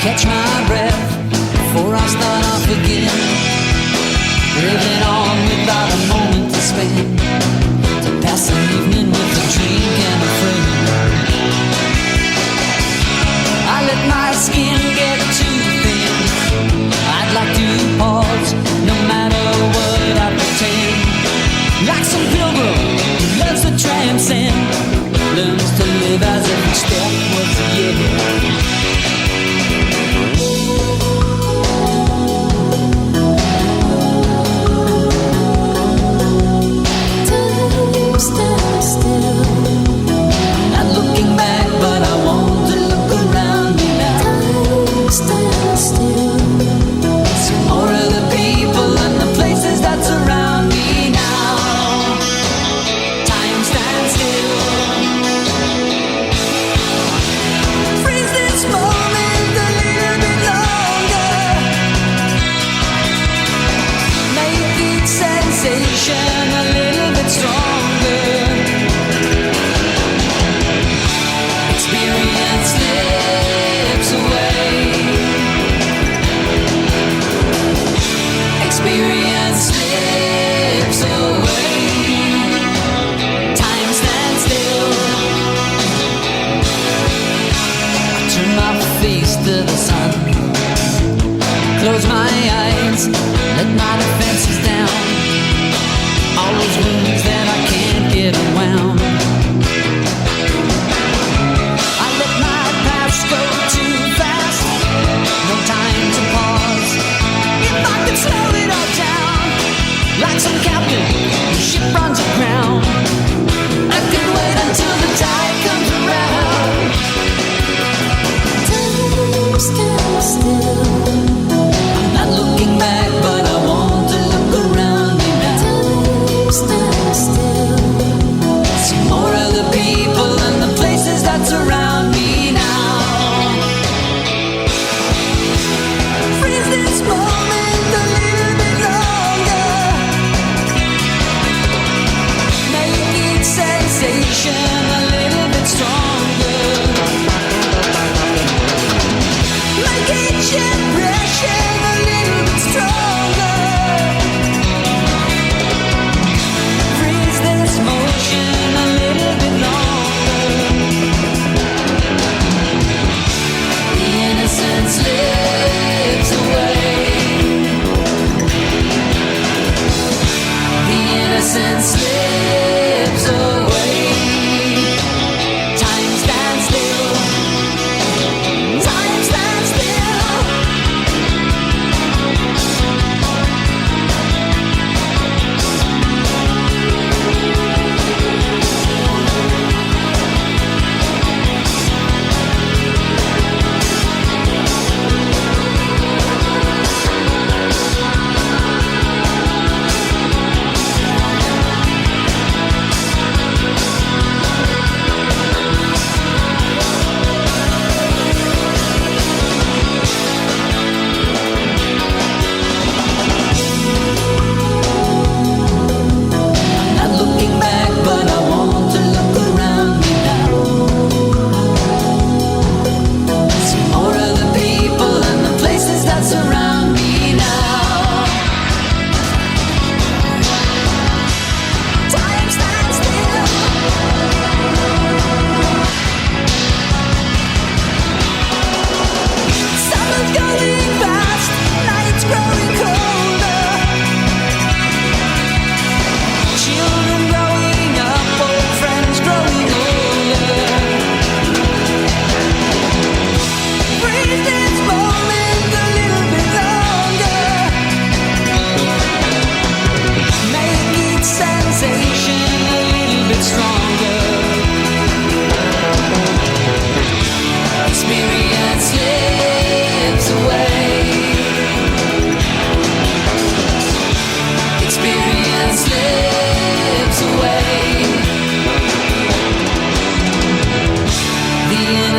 Catch my breath before I start off again. Living on without a moment to spend, to pass an evening with a drink and a friend. I let my skin get too thin. I'd like to pause, no matter what I pretend. Like some pilgrim who loves to transcend, learns to live as if each step was a year.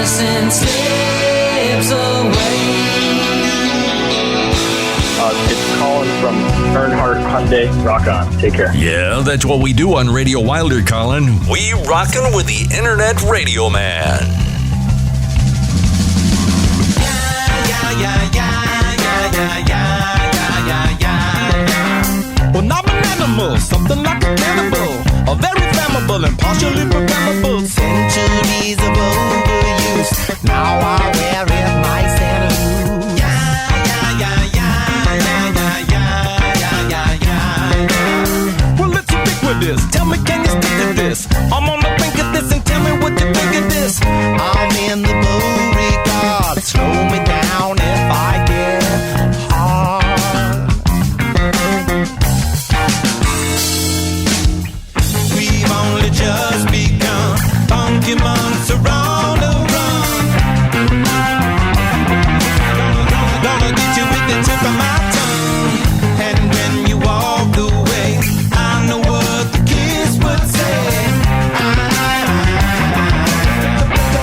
innocence slips away. It's Colin from Earnhardt Hyundai. Rock on. Take care. Yeah, that's what we do on Radio Wilder, Colin. We rockin' with the Internet Radio Man. Well, I'm an animal, something like a cannibal, a very flammable and partially programmable. Centuries of overuse, now I wear it nice and loose. Well, it's ubiquitous. Tell me, can you stick to this? I'm on the brink of this, and tell me what you think of this. I'm in the Beauregard. Slow me down if I get hard. We've only just begun. Funky months are on the run. Gonna get you with the tip of my tongue. And when you walk away, I know what the kids would say.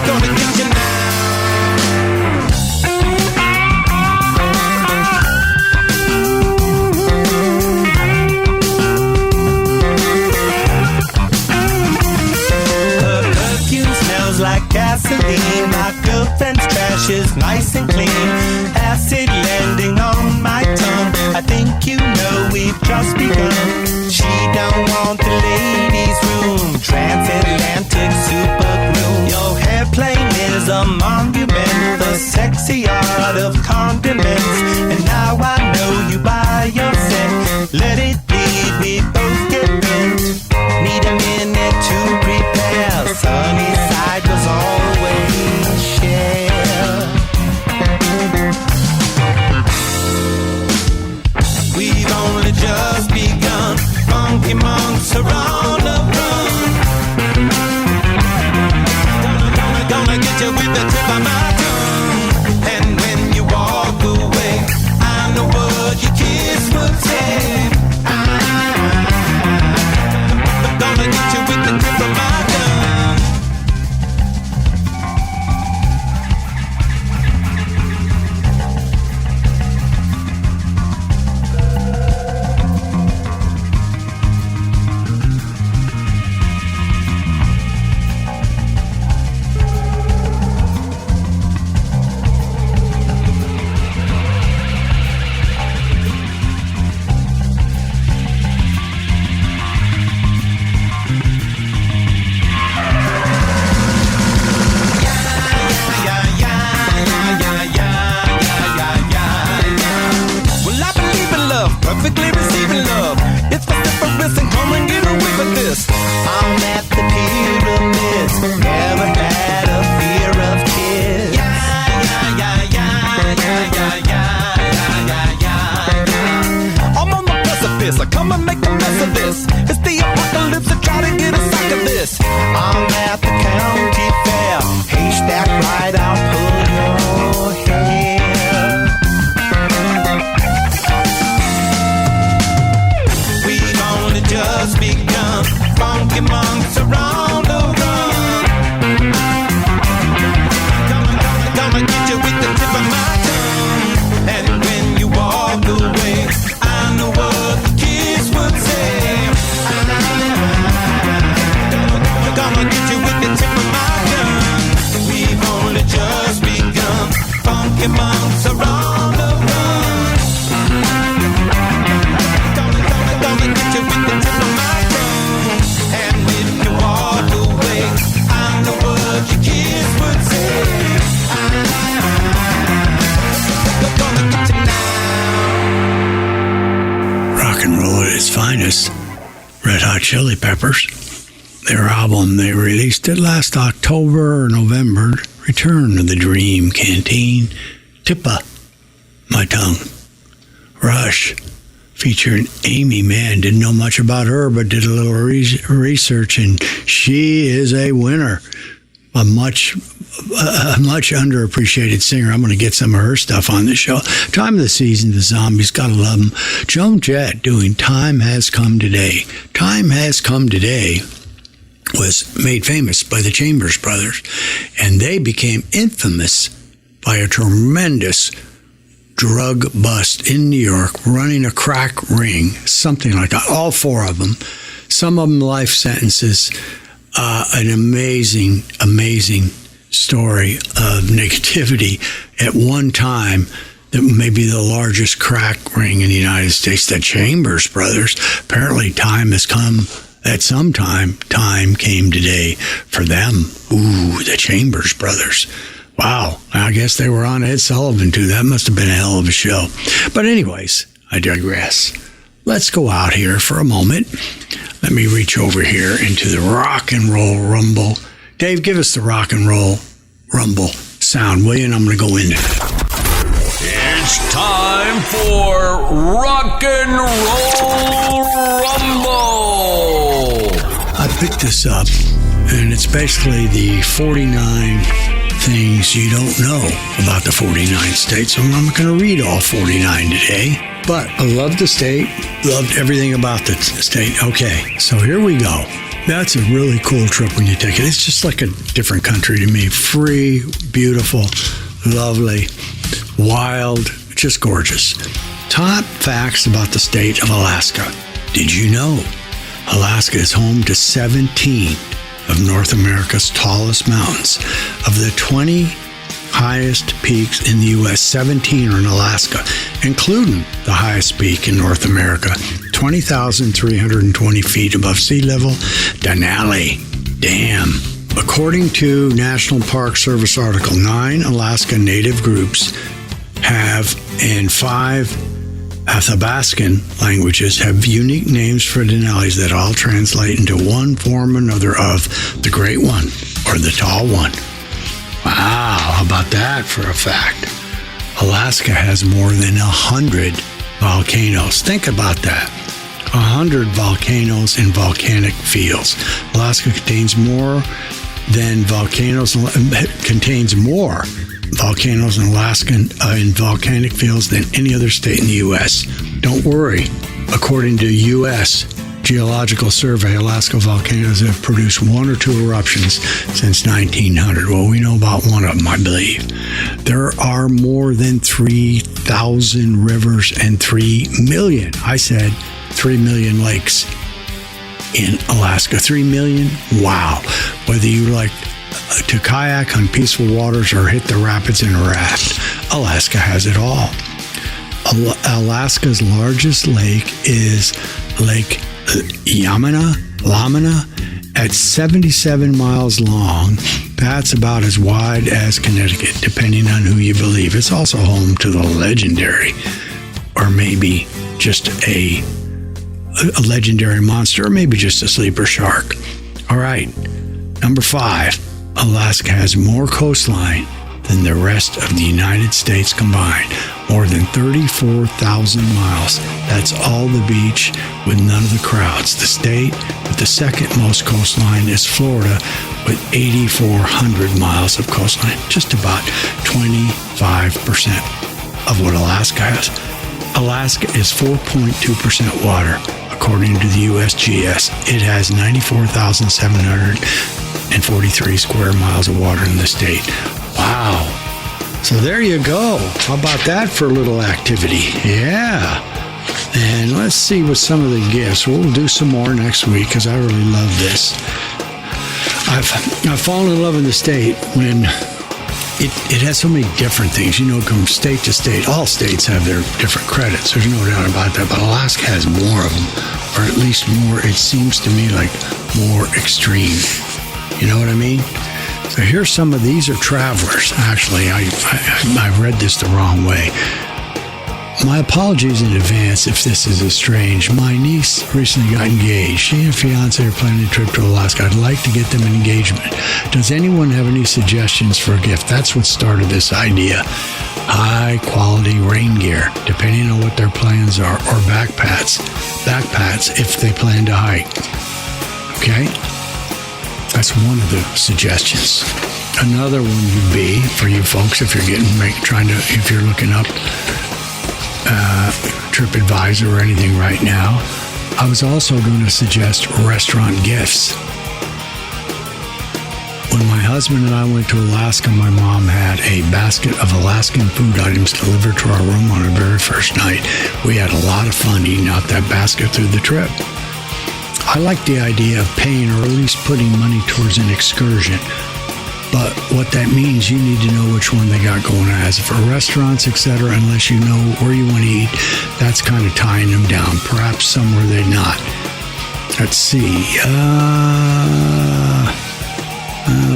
Gonna get you now. Her perfume smells like gasoline. My girlfriend's trash is nice and clean. Acid landing on my tongue. I think you know we've just begun. She don't want the ladies' room. Transatlantic super glue. Your hairplane is a monument. The sexy art of condiments. And now I know you by your scent. Let it bleed, we both get bent. Need a minute to prepare. Sunny side was always shared. We've only just begun. Funky monks are on the run. Gonna get you with the tip of my tongue. And when you walk away, I know what your kiss would say. Gonna get you with the tip of my tongue. Well, I believe in love, perfectly receiving love. It's vociferous and come and get away with this. I'm at the pyramids, never had a fear of kids. I'm on the precipice, I come and make a mess of this. It's the apocalypse, I try to get a sack of this. I'm at the county fair, haystack right, I'll pull your hair. We've only just begun. Funky monks are on the run. Gonna get you with the tip of my tongue. And when you walk away, I know what the kids would say. Gonna get you with the tip of my tongue. We've only just begun. Funky monks are on the run. Gonna get you with the tip of my tongue. And if you walk away, I know what your kids would say. Gonna get you now. Rock and roll at its finest. Red Hot Chili Peppers. Their album, they released it last October or November. Return to the Dream Canteen. Tippa, My Tongue. Rush, featuring Amy Mann. Didn't know much about her, but did a little research, and she is a winner. A much underappreciated singer. I'm going to get some of her stuff on the show. Time of the Season, the Zombies, gotta love them. Joan Jett doing Time Has Come Today. Time Has Come Today. was made famous by the Chambers brothers, and they became infamous by a tremendous drug bust in New York, running a crack ring, something like that, all four of them. Some of them life sentences. An amazing story of negativity at one time. That may be the largest crack ring in the United States, the Chambers brothers. Apparently time has come at some time came today for them. Ooh, the Chambers brothers. Wow, I guess they were on Ed Sullivan too. That must have been a hell of a show. But anyways, I digress. Let's go out here for a moment. Let me reach over here into the rock and roll rumble. Dave, give us the rock and roll rumble sound, will you? And I'm going to go in there. It's time for Rock and Roll Rumble. I picked this up, and it's basically the 49 things you don't know about the 49 states. So I'm not going to read all 49 today, but I love the state, loved everything about the state. Okay, so here we go. That's a really cool trip when you take it. It's just like a different country to me. Free, beautiful, lovely, wild, just gorgeous. Top facts about the state of Alaska. Did you know Alaska is home to 17 of North America's tallest mountains? Of the 20 highest peaks in the U.S., 17 are in Alaska, including the highest peak in North America, 20,320 feet above sea level, Denali. Damn. According to National Park Service Article 9, Alaska Native groups have, and 5 Athabascan languages have unique names for Denalis that all translate into one form or another of the Great One or the Tall One. Wow, how about that for a fact? Alaska has more than 100 volcanoes. Think about that. 100 volcanoes and volcanic fields. Alaska contains more volcanoes in Alaska in volcanic fields than any other state in the U.S. Don't worry. According to U.S. Geological Survey, Alaska volcanoes have produced 1 or 2 eruptions since 1900. Well, we know about one of them, I believe. There are more than 3,000 rivers and 3 million, I said 3 million lakes in Alaska. 3 million? Wow. Whether you like to kayak on peaceful waters or hit the rapids in a raft, Alaska has it all. Alaska's largest lake is Lake Lamina at 77 miles long. That's about as wide as Connecticut, depending on who you believe. It's also home to the legendary, or maybe just a legendary monster, or maybe just a sleeper shark. All right, number 5. Alaska has more coastline than the rest of the United States combined. More than 34,000 miles. That's all the beach with none of the crowds. The state with the second most coastline is Florida with 8,400 miles of coastline. Just about 25% of what Alaska has. Alaska is 4.2% water, according to the USGS. It has 94,743 square miles of water in the state. Wow. So there you go. How about that for a little activity? Yeah. And let's see what some of the gifts. We'll do some more next week because I really love this. I've fallen in love with the state when it has so many different things. You know, from state to state. All states have their different credits. There's no doubt about that. But Alaska has more of them, or at least more, it seems to me like more extreme. You know what I mean? So here's some of these are travelers. Actually, I read this the wrong way. My apologies in advance if this is strange. My niece recently got engaged. She and her fiance are planning a trip to Alaska. I'd like to get them an engagement. Does anyone have any suggestions for a gift? That's what started this idea. High quality rain gear, depending on what their plans are, or backpacks if they plan to hike. Okay? That's one of the suggestions. Another one would be for you folks if you're if you're looking up TripAdvisor or anything right now. I was also going to suggest restaurant gifts. When my husband and I went to Alaska, my mom had a basket of Alaskan food items delivered to our room on our very first night. We had a lot of fun eating out that basket through the trip. I like the idea of paying or at least putting money towards an excursion. But what that means, you need to know which one they got going on. As for restaurants, etc., unless you know where you want to eat, that's kind of tying them down. Perhaps somewhere they're not. Let's see.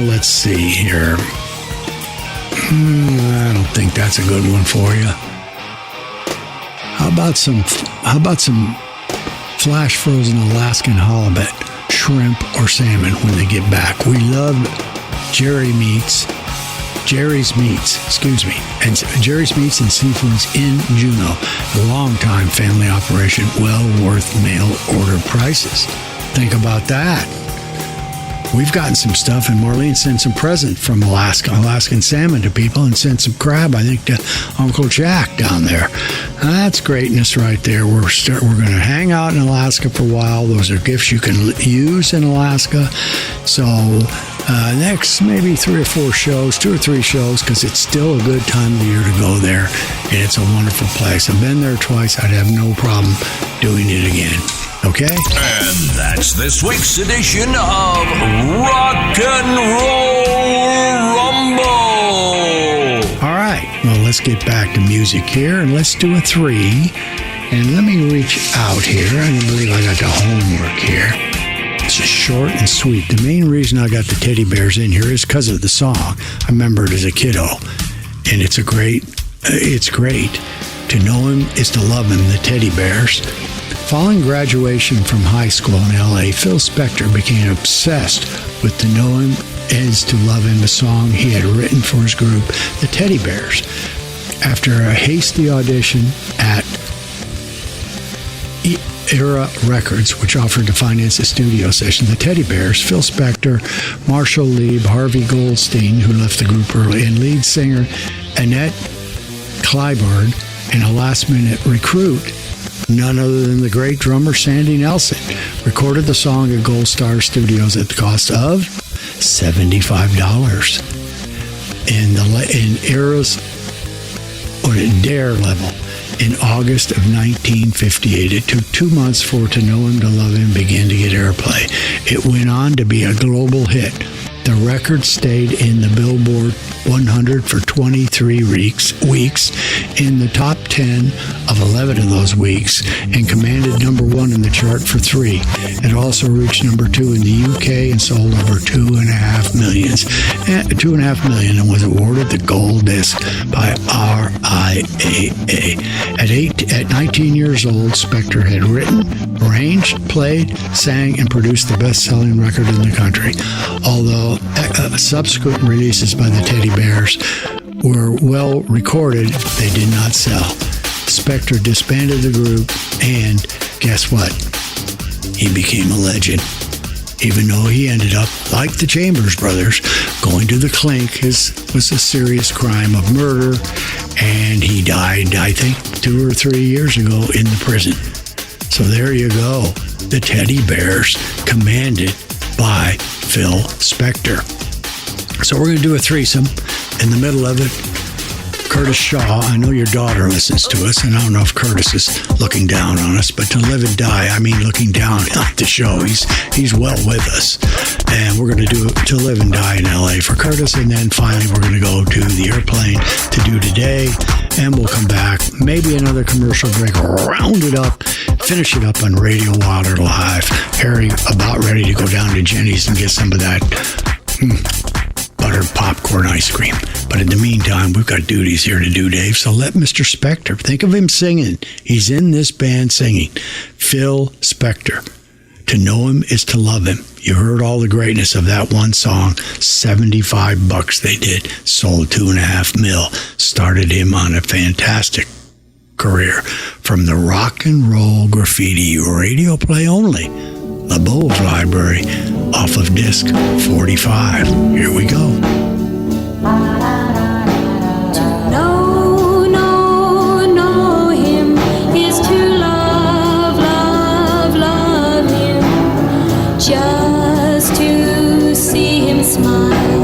Let's see here. I don't think that's a good one for you. How about some flash frozen Alaskan halibut, shrimp, or salmon when they get back? We love Jerry's Meats, and Jerry's Meats and Seafoods in Juneau. A long-time family operation, well worth mail order prices. Think about that. We've gotten some stuff, and Marlene sent some present from Alaskan salmon to people, and sent some crab, I think, to Uncle Jack down there. That's greatness right there. We're going to hang out in Alaska for a while. Those are gifts you can use in Alaska. So next maybe 2 or 3 shows, because it's still a good time of the year to go there, and it's a wonderful place. I've been there twice. I'd have no problem doing it again. Okay? And that's this week's edition of Rock and Roll Rumble. All right. Well, let's get back to music here, and let's do a 3. And let me reach out here. I believe I got the homework here. It's just short and sweet. The main reason I got the teddy bears in here is because of the song. I remember it as a kiddo, and it's great to know him is to love him, the teddy bears. Following graduation from high school in L.A., Phil Spector became obsessed with To Know Him Is to Love Him, a song he had written for his group, the Teddy Bears. After a hasty audition at Era Records, which offered to finance a studio session, the Teddy Bears, Phil Spector, Marshall Lieb, Harvey Goldstein, who left the group early, and lead singer Annette Clyburn, and a last-minute recruit, none other than the great drummer Sandy Nelson, recorded the song at Gold Star Studios at the cost of $75 in Era's or at Dare level. In August of 1958, it took 2 months for To Know Him to Love Him began to get airplay. It went on to be a global hit. The record stayed in the Billboard 100 for 23 weeks, in the top 10 of 11 of those weeks, and commanded number 1 in the chart for 3. It also reached number 2 in the UK and sold over 2.5 million and was awarded the gold disc by RIAA. At 19 years old, Spector had written, arranged, played, sang, and produced the best-selling record in the country. Although subsequent releases by the Teddy Bears were well recorded, they did not sell. Spector disbanded the group, and guess what? He became a legend. Even though he ended up, like the Chambers brothers, going to the clink. His was a serious crime of murder, and he died, I think, 2 or 3 years ago in the prison. So there you go. The Teddy Bears, commanded by Phil Spector. So we're going to do a threesome. In the middle of it, Curtis Shaw. I know your daughter listens to us, and I don't know if Curtis is looking down on us, but To Live and Die, I mean looking down at the show. He's well with us. And we're going to do To Live and Die in L.A. for Curtis, and then finally we're going to go to the airplane to do Today, and we'll come back. Maybe another commercial break, round it up, finish it up on Radio Wilder Live. Harry about ready to go down to Jeni's and get some of that buttered popcorn ice cream. But in the meantime, we've got duties here to do, Dave. So let Mr. Spector, think of him singing. He's in this band singing. Phil Spector. To know him is to love him. You heard all the greatness of that one song. $75 they did. Sold 2.5 mil. Started him on a fantastic career. From the rock and roll graffiti radio play only. The Bowles Library off of disc 45. Here we go. To know him is to love him. Just to see him smile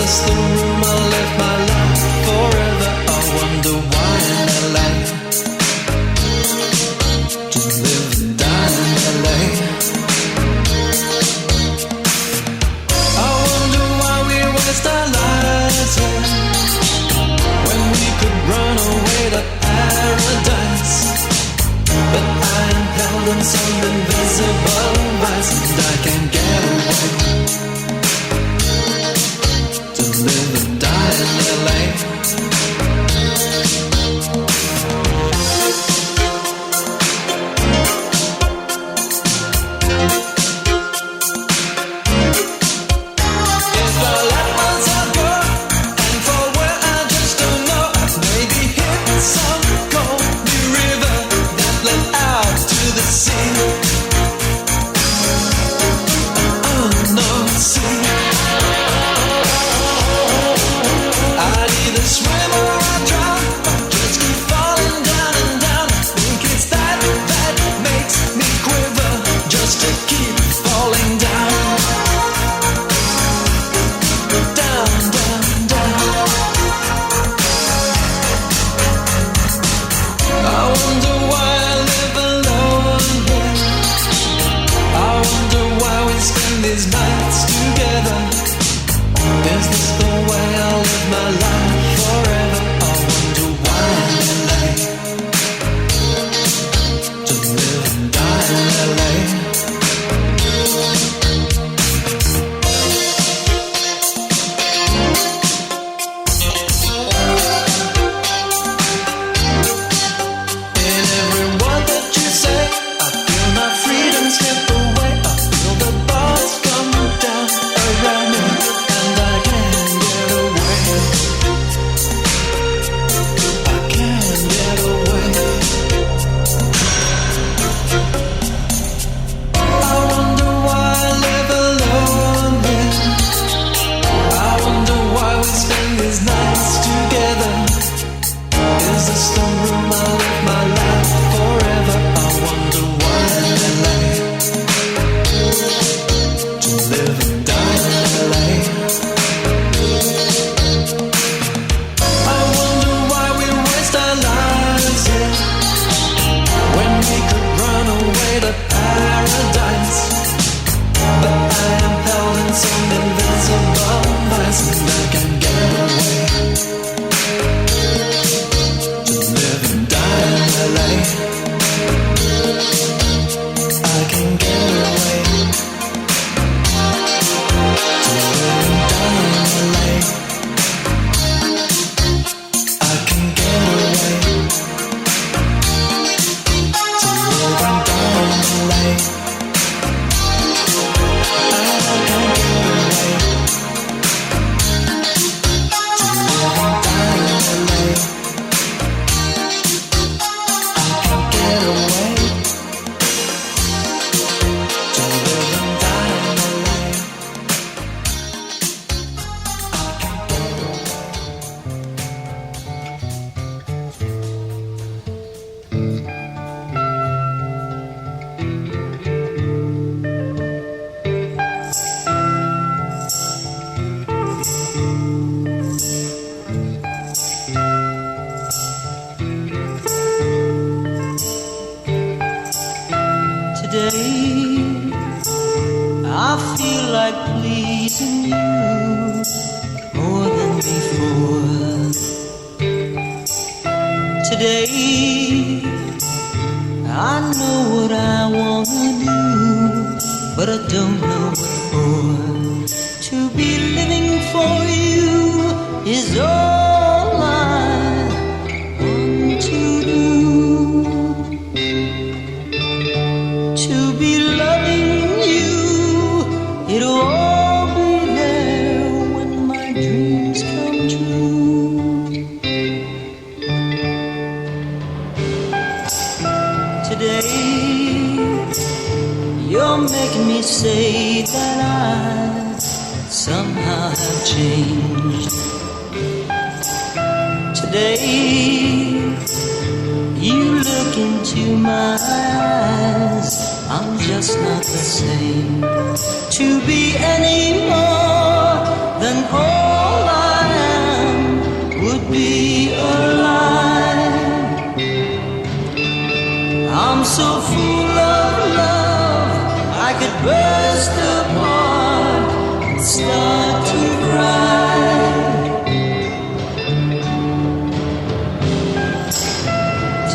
this the room I live my life forever? I wonder why in LA. To live and die in LA. I wonder why we waste our lives here when we could run away to paradise. But I am held in some invisible vice, and I can't get away. To live and die in LA. If I let myself go and fall where I just don't know, maybe hit some cold new river that led out to the sea. Unknown sea. I'd either swim or I'd drown, just keep falling down and down. Think it's that makes me quiver, just to keep falling down. Down, down, down. I wonder why I live alone here. I wonder why we spend these nights together. Is this the way I'll live my life forever? I wonder why in LA. To live and die in LA. In every word that you say, I feel my freedom slip away. I feel the bars come down around me, and I can't get away. I can't get away. I wonder why I live alone here. I wonder why we spend these nights together. Is this the room I live my life forever? I wonder why in LA. To live and die in LA. I wonder why we waste our lives here when we could run away to paradise. But I am held in some invincible vice, and I can't get away. To live and die in LA. I can get away. To live and die in LA. I can get away. To live and die in LA. I can get away. To live and die in LA. I can get away. To live and die in LA. I can get away. Today, I feel like pleasing you more than before. Today, I know what I wanna do, but I don't know what for. To be living for you is all I want to do. To be loving you, it'll all be there when my dreams come true. Today, you're making me say that I somehow have changed. Today, you look into my eyes, I'm just not the same. To be any more than all I'm so full of love, I could burst apart and start to cry.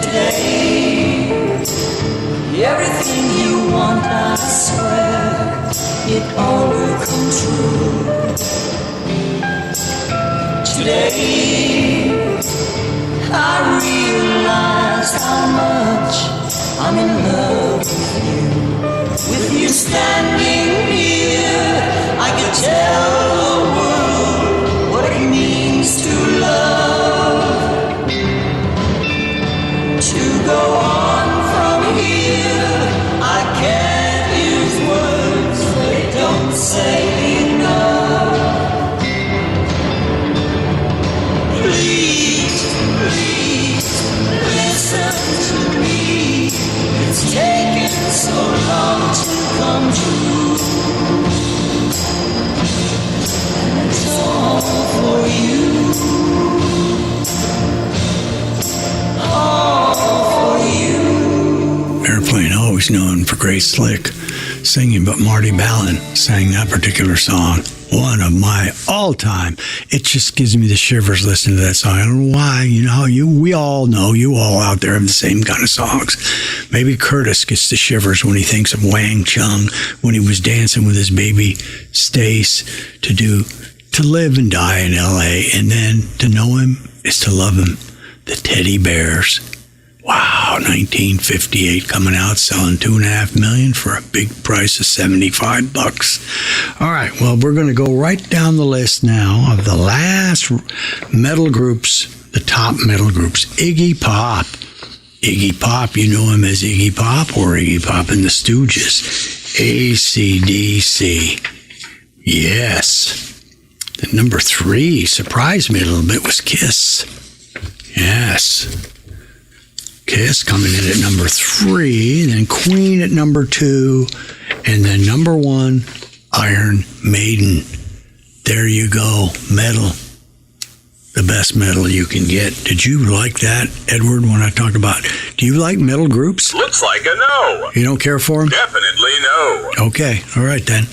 Today, everything you want, I swear, it all will come true. Today, I realize how much I'm in love with you standing here. I could tell the world what it means to love. To go on from here, I can't use words, they don't say enough. Please, please, listen to me. It's taken so long to come true. And it's all for you. All for you. Airplane, always known for Grace Slick singing, but Marty Ballin sang that particular song. One of my all-time. It just gives me the shivers listening to that song. I don't know why. You know, we all know, you all out there have the same kind of songs. Maybe Curtis gets the shivers when he thinks of Wang Chung, when he was dancing with his baby Stace to live and die in L.A. And then to know him is to love him. The Teddy Bears. Wow, 1958 coming out, selling $2.5 million for a big price of $75. All right, well, we're going to go right down the list now of the last metal groups, the top metal groups. Iggy Pop. Iggy Pop, you know him as Iggy Pop or Iggy Pop and the Stooges. AC/DC. Yes. The number 3 surprised me a little bit was Kiss. Yes. Kiss coming in at number 3, then Queen at number 2, and then number 1, Iron Maiden. There you go, metal. The best metal you can get. Did you like that, Edward, when I talked about, do you like metal groups? Looks like a no. You don't care for them? Definitely no. Okay, all right then.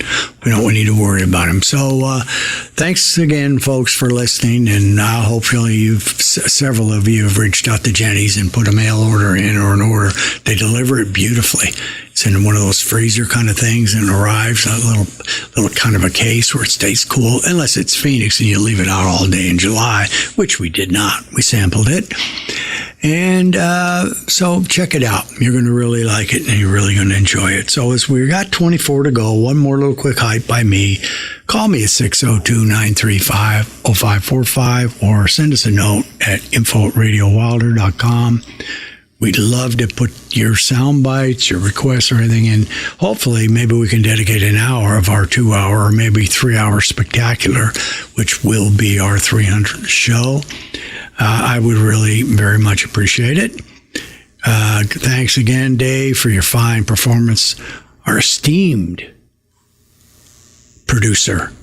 We don't need to worry about them. So thanks again, folks, for listening, and hopefully several of you have reached out to Jeni's and put a mail order in or an order. They deliver it beautifully. It's in one of those freezer kind of things and arrives a little kind of a case where it stays cool, unless it's Phoenix and you leave it out all day in July, which we did not. We sampled it. And so check it out. You're going to really like it and you're really going to enjoy it. So as we got 24 to go, one more little quick hype by me. Call me at 602-935-0545 or send us a note at info@RadioWilder.com. We'd love to put your sound bites, your requests, or anything in. Hopefully, maybe we can dedicate an hour of our 2-hour or maybe 3-hour spectacular, which will be our 300th show. I would really very much appreciate it. Thanks again, Dave, for your fine performance. Our esteemed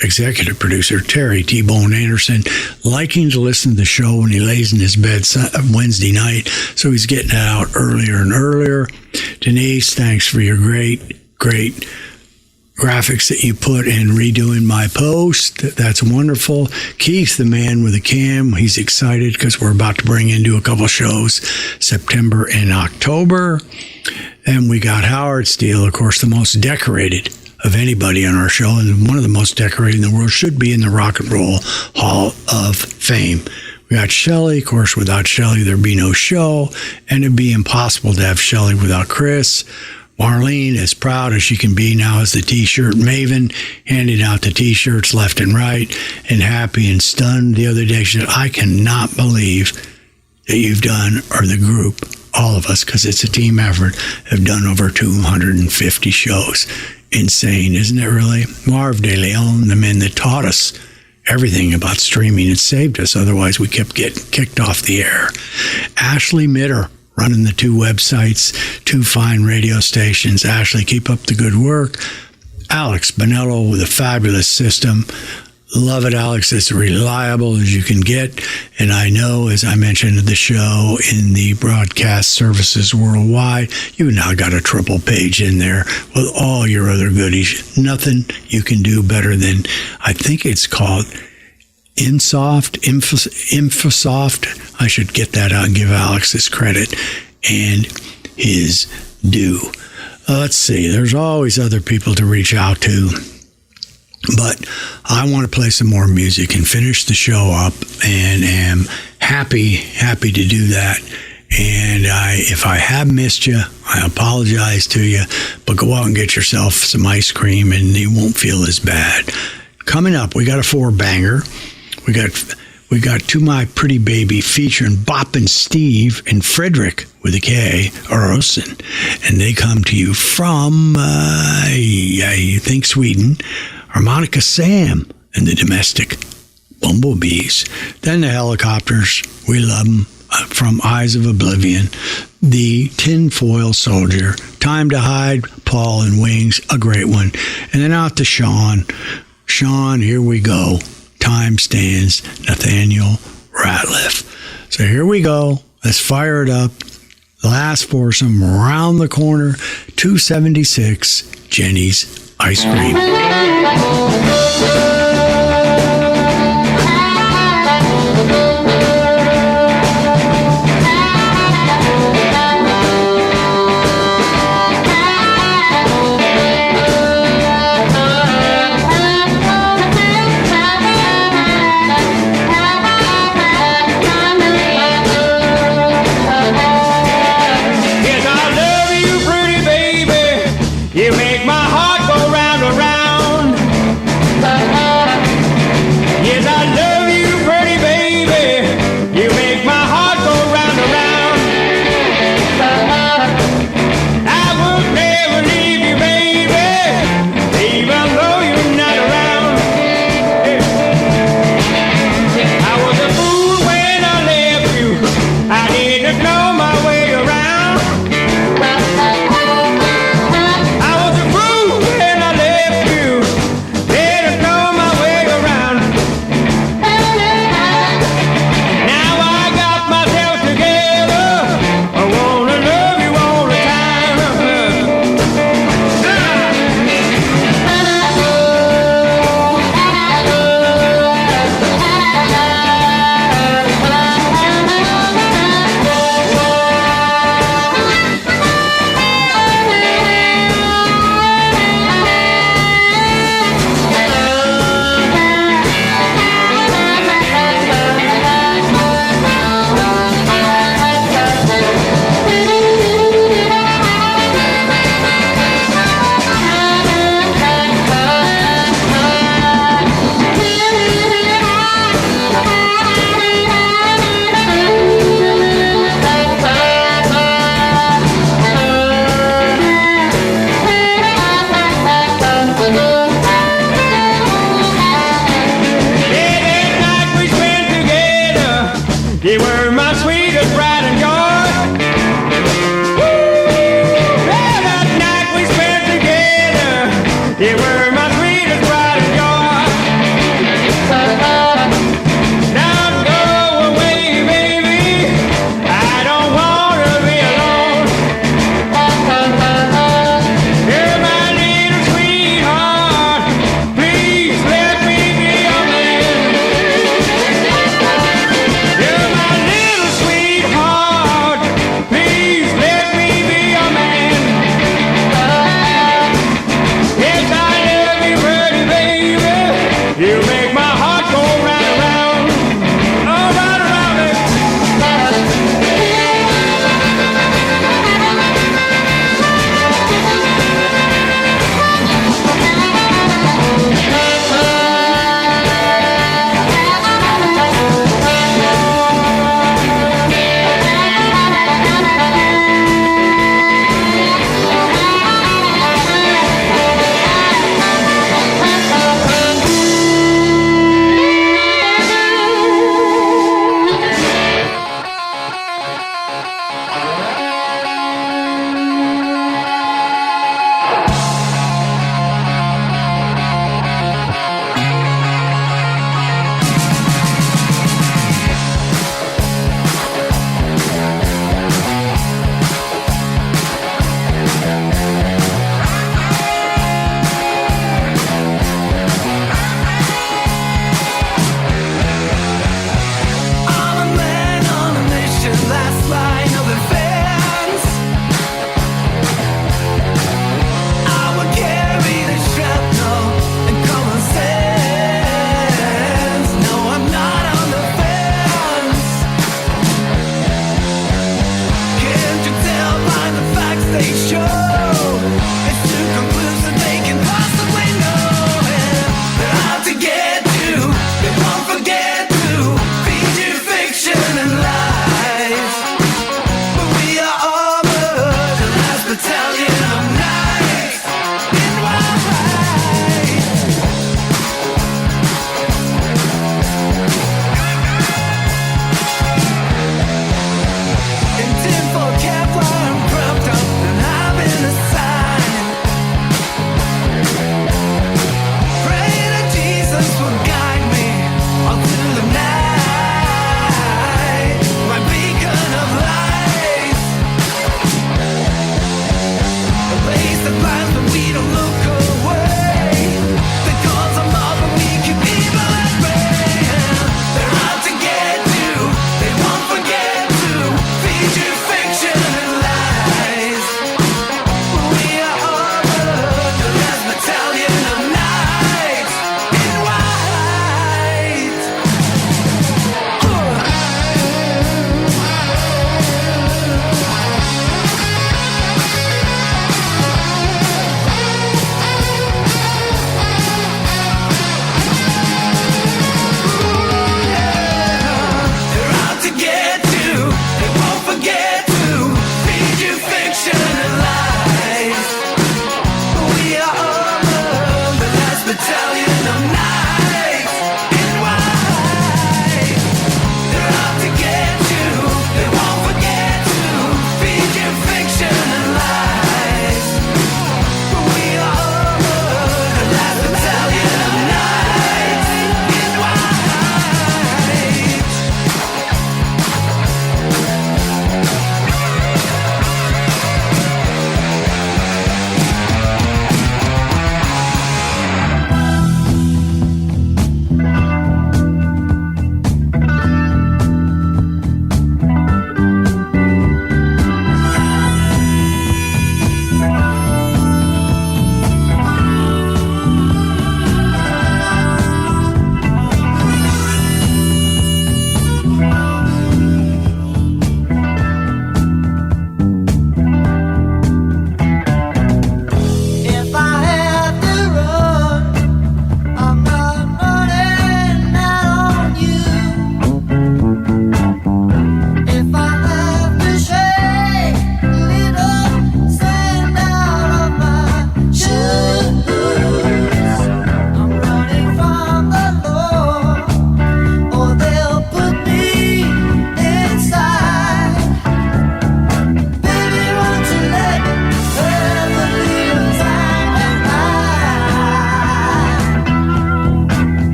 executive producer, Terry T-Bone Anderson, liking to listen to the show when he lays in his bed Wednesday night, so he's getting it out earlier and earlier. Denise, thanks for your great graphics that you put in redoing my post. That's wonderful. Keith, the man with the cam, he's excited because we're about to bring into a couple shows September and October. And we got Howard Steele, of course, the most decorated of anybody on our show, and one of the most decorated in the world, should be in the Rock and Roll Hall of Fame. We got Shelley. Of course, without Shelley, there'd be no show, and it'd be impossible to have Shelley without Chris. Marlene, as proud as she can be now as the T-shirt maven, handing out the T-shirts left and right, and happy and stunned the other day. She said, I cannot believe that you've done, or the group, all of us, because it's a team effort, have done over 250 shows. Insane, isn't it really? Marv De Leon, the men that taught us everything about streaming, it saved us. Otherwise, we kept getting kicked off the air. Ashley Mitter, running the 2 websites, 2 fine radio stations. Ashley, keep up the good work. Alex Bonello with a fabulous system. Love it, Alex. It's reliable as you can get. And I know, as I mentioned at the show, in the broadcast services worldwide, you now got a triple page in there with all your other goodies. Nothing you can do better than, I think it's called Insoft, Infosoft. I should get that out and give Alex his credit and his due. Let's see. There's always other people to reach out to. But I want to play some more music and finish the show up, and am happy to do that. And if I have missed you, I apologize to you, but go out and get yourself some ice cream and you won't feel as bad. Coming up, we got a 4-banger. We got To My Pretty Baby featuring Boppin' Steve and Frederick with a K, Erosen. And they come to you from, I think, Sweden. Harmonica Sam and the Domestic Bumblebees. Then the Helicopters, we love them, from Eyes of Oblivion. The Tinfoil Soldier, Time to Hide, Paul and Wings, a great one. And then out to Sean, Here We Go, Time Stands, Nathaniel Ratliff. So here we go. Let's fire it up. The last foursome, round the corner, 276, Jeni's Ice Cream. You make my heart go round and round.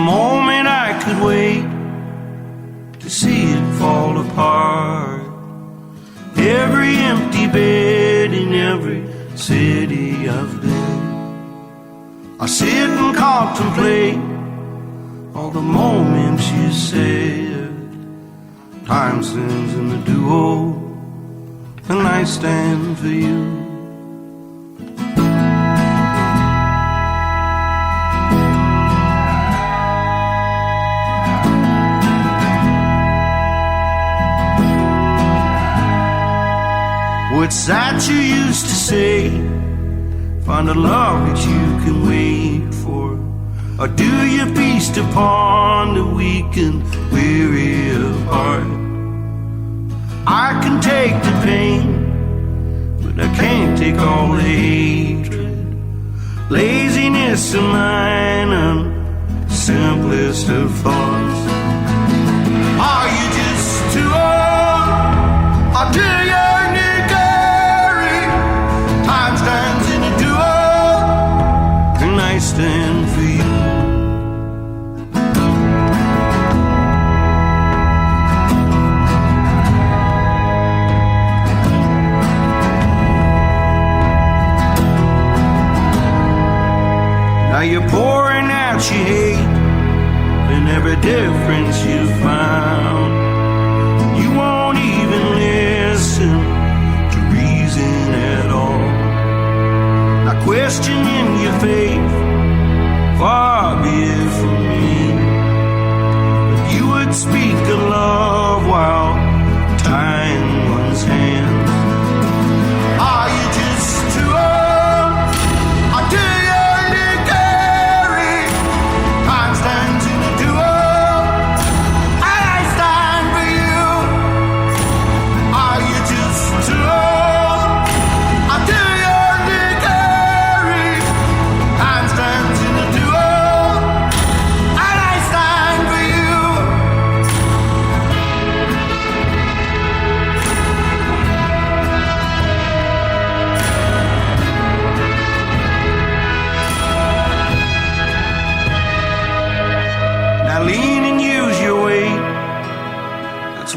moment I could wait to see it fall apart. Every empty bed in every city I've been, I sit and contemplate all the moments you said. Time stands in the duo, and I stand for you. What's that you used to say? Find a love that you can wait for, or do you feast upon the weak and weary of heart? I can take the pain, but I can't take all the hatred. Laziness of mine and simplest of thoughts. Are you just too old, or do you need carry? Time stands in a duo, and I stand for you. Now you're pouring out your hate and every difference you found. You won't even listen to reason at all. Not questioning your faith, far be it from me. But you would speak of love while tying one's hands. Are you just too old, or do you?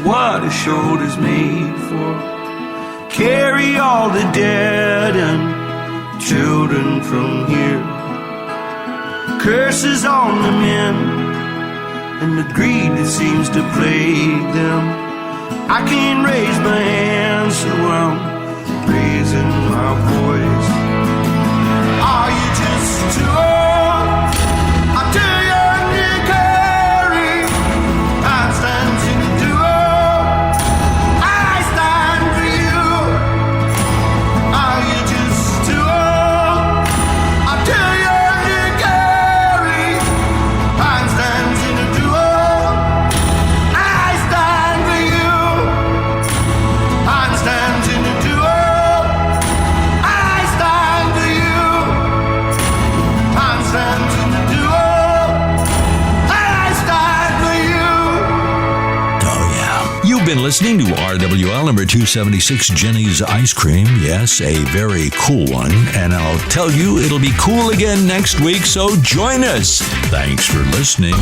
What a shoulder's made for. Carry all the dead and children from here. Curses on the men and the greed that seems to plague them. I can't raise my hands, so I'm raising my voice. Are you just too old, or do you need carry? Time stands in the duo. Been listening to RWL number 276, Jeni's Ice Cream. Yes, a very cool one. And I'll tell you, it'll be cool again next week, so join us. Thanks for listening.